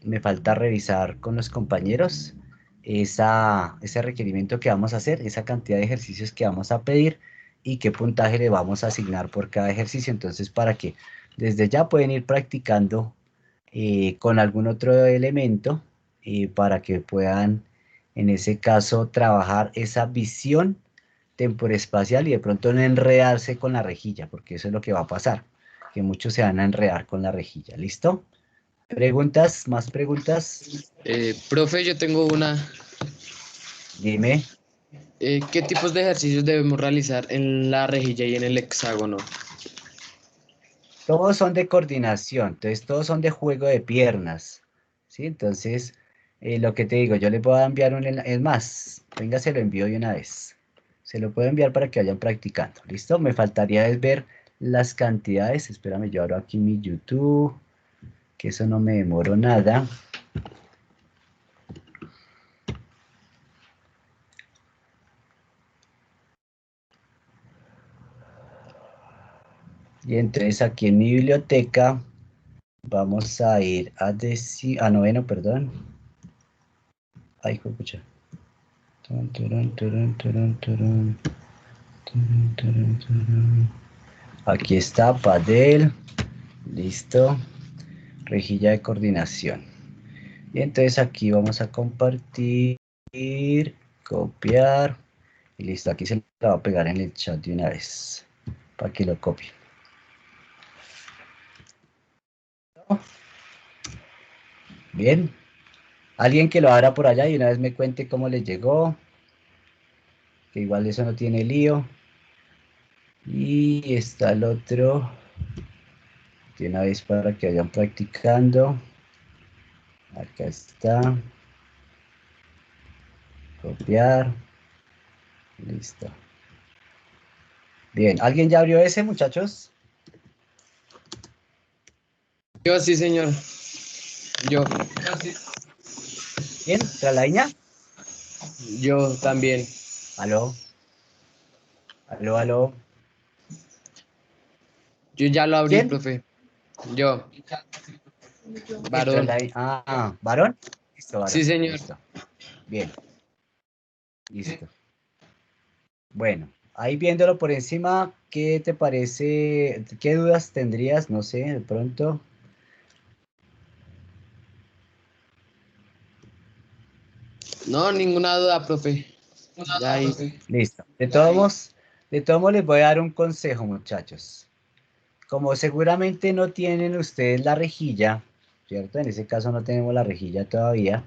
me falta revisar con los compañeros ese requerimiento que vamos a hacer, esa cantidad de ejercicios que vamos a pedir y qué puntaje le vamos a asignar por cada ejercicio. Entonces, para que desde ya pueden ir practicando con algún otro elemento para que puedan, en ese caso, trabajar esa visión temporespacial y de pronto no enredarse con la rejilla, porque eso es lo que va a pasar, que muchos se van a enredar con la rejilla. ¿Listo? ¿Preguntas? ¿Más preguntas? Profe, yo tengo una. Dime. ¿Qué tipos de ejercicios debemos realizar en la rejilla y en el hexágono? Todos son de coordinación, entonces todos son de juego de piernas, ¿sí? Entonces, lo que te digo, yo les voy a enviar es más, venga, se lo envío de una vez. Se lo puedo enviar para que vayan practicando, ¿listo? Me faltaría es ver las cantidades, espérame, yo abro aquí mi YouTube, que eso no me demoro nada. Y entonces aquí en mi biblioteca vamos a ir a noveno, perdón. Ay, pucha. Turun, turun, turun, turun, turun. Turun, turun, turun. Aquí está Padel, listo, rejilla de coordinación. Y entonces aquí vamos a compartir, copiar, y listo, aquí se la va a pegar en el chat de una vez, para que lo copien. Bien, alguien que lo abra por allá y una vez me cuente cómo les llegó, que igual eso no tiene lío. Y está el otro, de una vez para que vayan practicando. Acá está. Copiar. Listo. Bien, ¿alguien ya abrió ese, muchachos? Yo sí, señor. Yo. Bien, ¿Tralaña? Yo también. ¿Aló? ¿Aló, aló? Yo ya lo abrí, ¿Quién? profe. Yo. Varón. ¿Varón? Listo, varón. Sí, señor. Listo. Bien. Listo. Bueno, ahí viéndolo por encima, ¿qué te parece? ¿Qué dudas tendrías? No sé, de pronto. No, ninguna duda, profe. Ya ahí. Listo. De todos modos, les voy a dar un consejo, muchachos. Como seguramente no tienen ustedes la rejilla, ¿cierto? En ese caso no tenemos la rejilla todavía.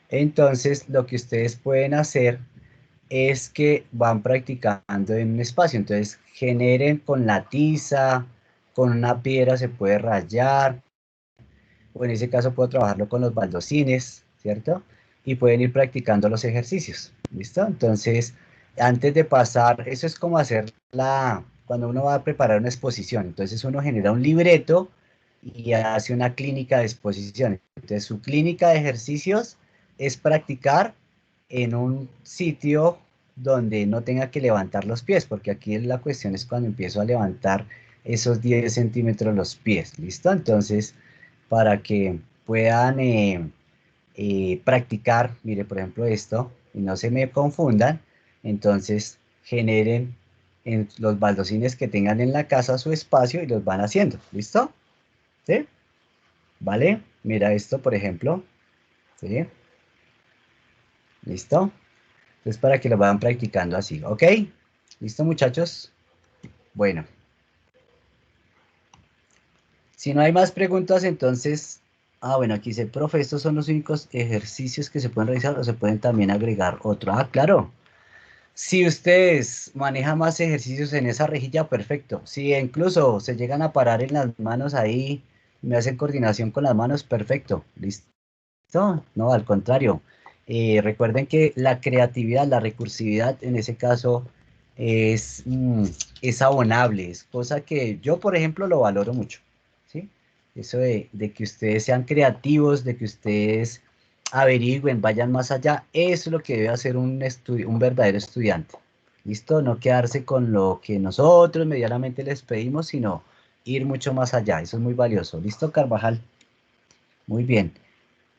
Entonces, lo que ustedes pueden hacer es que van practicando en un espacio. Entonces, generen con la tiza, con una piedra se puede rayar, o en ese caso puedo trabajarlo con los baldosines, ¿cierto? Y pueden ir practicando los ejercicios, ¿listo? Entonces, antes de pasar, eso es como hacer cuando uno va a preparar una exposición. Entonces, uno genera un libreto y hace una clínica de exposición. Entonces, su clínica de ejercicios es practicar en un sitio donde no tenga que levantar los pies, porque aquí la cuestión es cuando empiezo a levantar esos 10 centímetros los pies, ¿listo? Entonces, para que puedan practicar, mire, por ejemplo, esto, y no se me confundan, entonces generen en los baldosines que tengan en la casa su espacio y los van haciendo, ¿listo? ¿Sí? ¿Vale? Mira esto, por ejemplo, ¿sí? ¿Listo? Entonces, para que lo vayan practicando así, ¿ok? ¿Listo, muchachos? Bueno. Si no hay más preguntas, entonces... bueno, aquí dice, profe, estos son los únicos ejercicios que se pueden realizar o se pueden también agregar otro. Claro. Si ustedes manejan más ejercicios en esa rejilla, perfecto. Si incluso se llegan a parar en las manos ahí, me hacen coordinación con las manos, perfecto. ¿Listo? No, al contrario. Recuerden que la creatividad, la recursividad en ese caso es abonable, es cosa que yo, por ejemplo, lo valoro mucho. ¿Sí? Eso de que ustedes sean creativos, de que ustedes averigüen, vayan más allá, eso es lo que debe hacer un verdadero estudiante. ¿Listo? No quedarse con lo que nosotros medianamente les pedimos, sino ir mucho más allá. Eso es muy valioso. ¿Listo, Carvajal? Muy bien.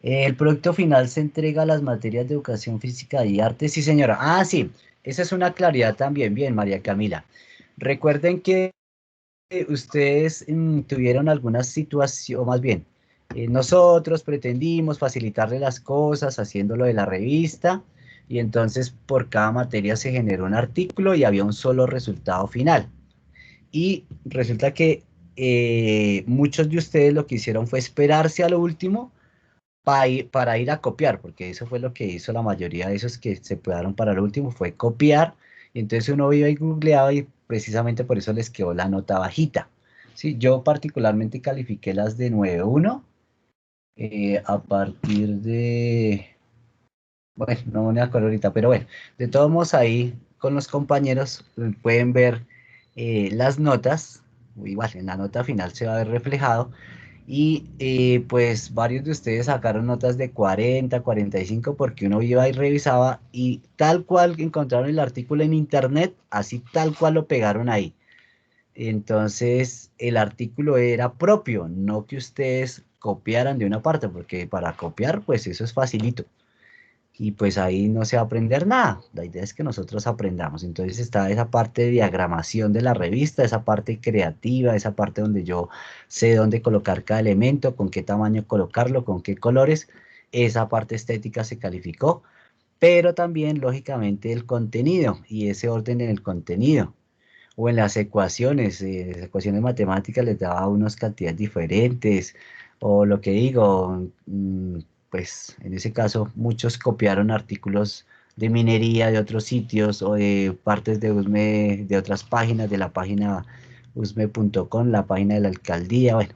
El producto final se entrega a las materias de educación física y arte. Sí, señora. Sí, esa es una claridad también. Bien, María Camila. Recuerden que ustedes tuvieron alguna situación, o más bien, nosotros pretendimos facilitarle las cosas haciéndolo de la revista y entonces por cada materia se generó un artículo y había un solo resultado final. Y resulta que muchos de ustedes lo que hicieron fue esperarse a lo último para ir a copiar, porque eso fue lo que hizo la mayoría de esos que se quedaron para lo último, fue copiar, y entonces uno iba y googleaba y precisamente por eso les quedó la nota bajita. Sí, yo particularmente califiqué las de 9.1 a partir de, bueno, no me acuerdo ahorita, pero bueno, de todos modos ahí con los compañeros pueden ver las notas, igual en la nota final se va a ver reflejado, y pues varios de ustedes sacaron notas de 40, 45 porque uno iba y revisaba y tal cual encontraron el artículo en internet, así tal cual lo pegaron ahí. Entonces el artículo era propio, no que ustedes copiaran de una parte, porque para copiar pues eso es facilito. Y pues ahí no se va a aprender nada. La idea es que nosotros aprendamos. Entonces está esa parte de diagramación de la revista, esa parte creativa, esa parte donde yo sé dónde colocar cada elemento, con qué tamaño colocarlo, con qué colores. Esa parte estética se calificó, pero también lógicamente el contenido y ese orden en el contenido. O en las ecuaciones matemáticas les daba unas cantidades diferentes, o lo que digo, pues en ese caso muchos copiaron artículos de minería de otros sitios o de partes de USME, de otras páginas, de la página usme.com, la página de la alcaldía, bueno,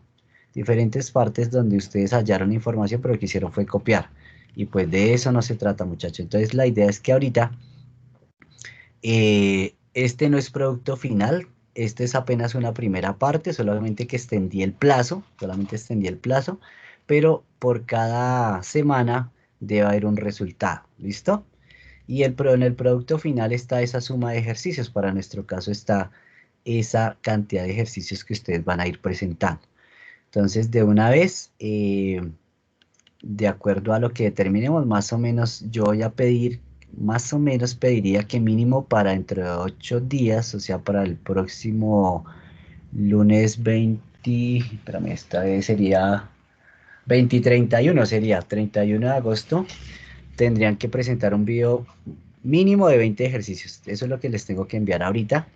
diferentes partes donde ustedes hallaron información, pero lo que hicieron fue copiar. Y pues de eso no se trata, muchachos. Entonces la idea es que ahorita Este no es producto final, este es apenas una primera parte, solamente que extendí el plazo, pero por cada semana debe haber un resultado, ¿listo? Y en el producto final está esa suma de ejercicios, para nuestro caso está esa cantidad de ejercicios que ustedes van a ir presentando. Entonces, de una vez, de acuerdo a lo que determinemos, más o menos yo voy a pedir, más o menos pediría que mínimo para dentro de 8 días, o sea, para el próximo lunes 20, espérame, esta vez sería 20 y 31, sería 31 de agosto, tendrían que presentar un video mínimo de 20 ejercicios. Eso es lo que les tengo que enviar ahorita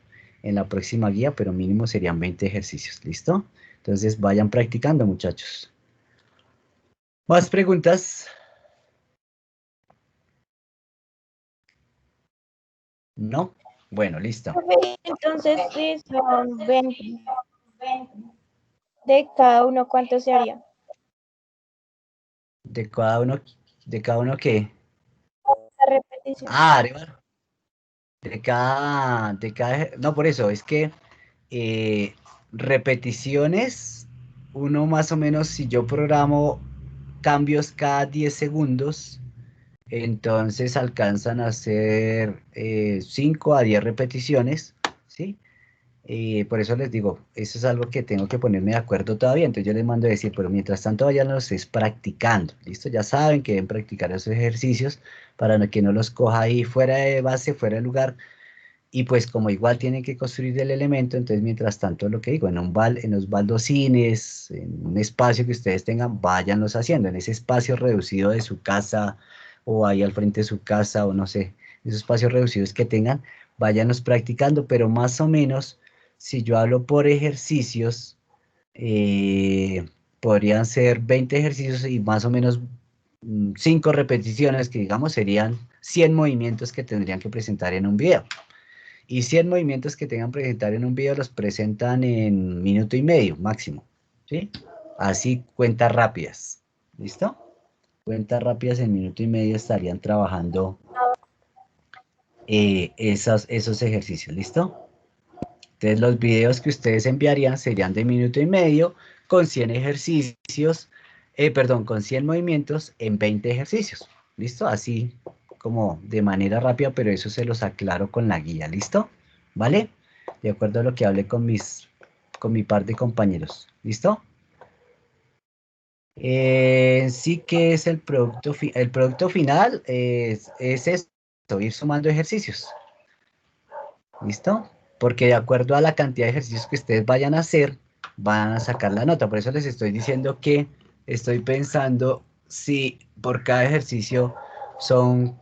en la próxima guía, pero mínimo serían 20 ejercicios, ¿listo? Entonces vayan practicando, muchachos. ¿Más preguntas? ¿No? Bueno, listo. Entonces, sí, son 20. De cada uno, ¿cuánto sería? ¿De cada uno qué? La repetición. Ah, Arevalo. No, por eso, es que repeticiones, uno más o menos, si yo programo cambios cada 10 segundos, entonces alcanzan a hacer 5 a 10 repeticiones, ¿sí? Por eso les digo, eso es algo que tengo que ponerme de acuerdo todavía, entonces yo les mando a decir, pero mientras tanto vayan los estés practicando, ¿listo? Ya saben que deben practicar esos ejercicios para que no los coja ahí fuera de base, fuera de lugar, y pues como igual tienen que construir el elemento, entonces mientras tanto lo que digo, en los baldocines, en un espacio que ustedes tengan, váyanlos haciendo, en ese espacio reducido de su casa, o ahí al frente de su casa, o no sé, esos espacios reducidos que tengan, váyanlos practicando, pero más o menos, si yo hablo por ejercicios, podrían ser 20 ejercicios y más o menos 5 repeticiones, que digamos serían 100 movimientos que tendrían que presentar en un video. Y 100 movimientos que tengan que presentar en un video los presentan en minuto y medio máximo, ¿sí? Así, cuentas rápidas, ¿listo? Cuentas rápidas en minuto y medio estarían trabajando esos ejercicios, ¿listo? Entonces los videos que ustedes enviarían serían de minuto y medio con 100 ejercicios, con 100 movimientos en 20 ejercicios, ¿listo? Así como de manera rápida, pero eso se los aclaro con la guía, ¿listo? ¿Vale? De acuerdo a lo que hablé con mi par de compañeros, ¿listo? Sí que es el producto final, es esto, ir sumando ejercicios, ¿listo? Porque de acuerdo a la cantidad de ejercicios que ustedes vayan a hacer, van a sacar la nota. Por eso les estoy diciendo que estoy pensando si por cada ejercicio son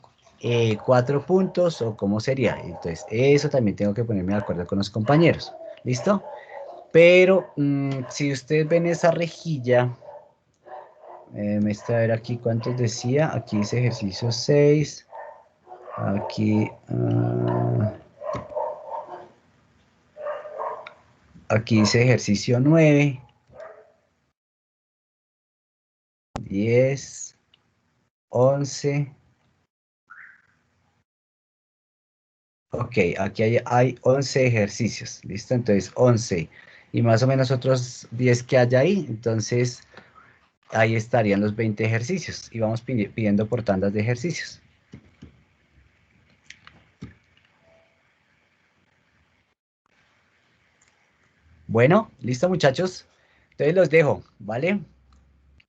4 puntos o cómo sería. Entonces, eso también tengo que ponerme de acuerdo con los compañeros. ¿Listo? Pero si ustedes ven esa rejilla, me está a ver aquí cuántos decía. Aquí dice ejercicio 6. Aquí... aquí dice ejercicio 9, 10, 11. Ok, aquí hay 11 ejercicios, ¿listo? Entonces 11 y más o menos otros 10 que haya ahí, entonces ahí estarían los 20 ejercicios y vamos pidiendo por tandas de ejercicios. Bueno, listo muchachos, entonces los dejo, ¿vale?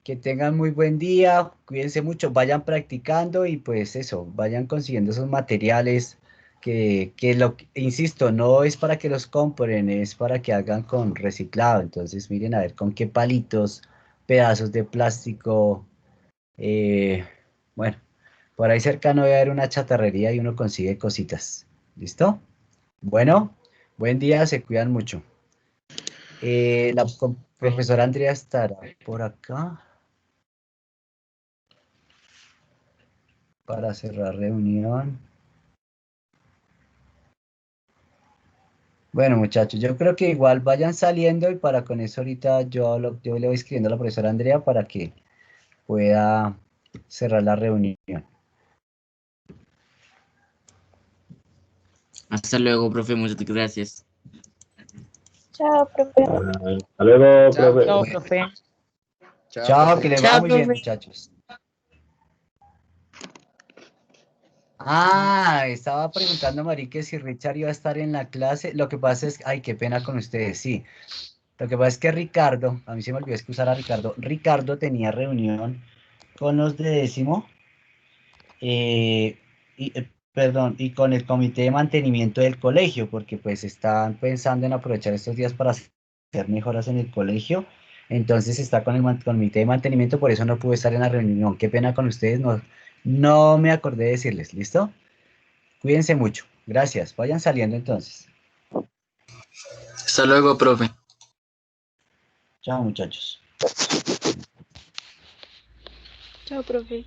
Que tengan muy buen día, cuídense mucho, vayan practicando y pues eso, vayan consiguiendo esos materiales insisto, no es para que los compren, es para que hagan con reciclado. Entonces miren a ver con qué palitos, pedazos de plástico, eh, bueno, por ahí cerca no debe haber una chatarrería y uno consigue cositas. ¿Listo? Bueno, buen día, se cuidan mucho. Profesora Andrea estará por acá para cerrar reunión. Bueno, muchachos, yo creo que igual vayan saliendo y para con eso ahorita yo le voy escribiendo a la profesora Andrea para que pueda cerrar la reunión. Hasta luego, profe, muchas gracias. Chao, profe. Hasta luego, Chao, profe. Chao, profe. profe. Chao, que les va Chao, muy bien, profe. muchachos. Ah, estaba preguntando Mari que si Richard iba a estar en la clase. Lo que pasa es, ay, qué pena con ustedes, sí. Lo que pasa es que Ricardo, a mí se me olvidó excusar a Ricardo. Ricardo tenía reunión con los de décimo, perdón, y con el comité de mantenimiento del colegio, porque pues están pensando en aprovechar estos días para hacer mejoras en el colegio. Entonces está con el comité de mantenimiento, por eso no pude estar en la reunión. Qué pena con ustedes, no me acordé de decirles, ¿listo? Cuídense mucho. Gracias. Vayan saliendo entonces. Hasta luego, profe. Chao, muchachos. Chao, profe.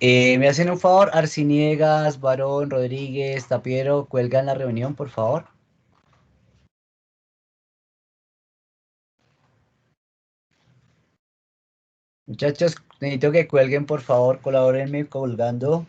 ¿Me hacen un favor? Arciniegas, Barón, Rodríguez, Tapiero, cuelgan la reunión, por favor. Muchachos, necesito que cuelguen, por favor, colabórenme colgando.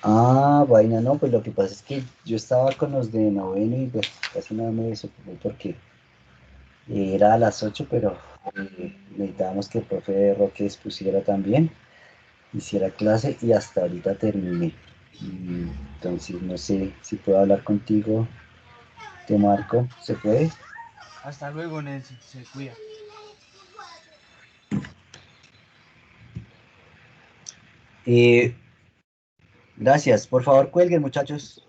Ah, vaina, no, pues lo que pasa es que yo estaba con los de noveno y pues casi nada me desocupé porque era a las 8, pero necesitábamos que el profe Roque expusiera también, hiciera clase y hasta ahorita terminé. Entonces no sé si puedo hablar contigo, te marco, ¿se puede? Hasta luego, Nelson. Se cuida. Eh, gracias, por favor cuelguen, muchachos.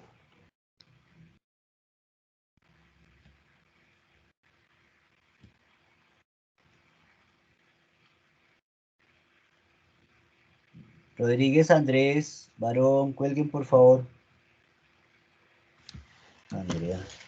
Rodríguez, Andrés, Varón, cuelguen por favor. Andrea.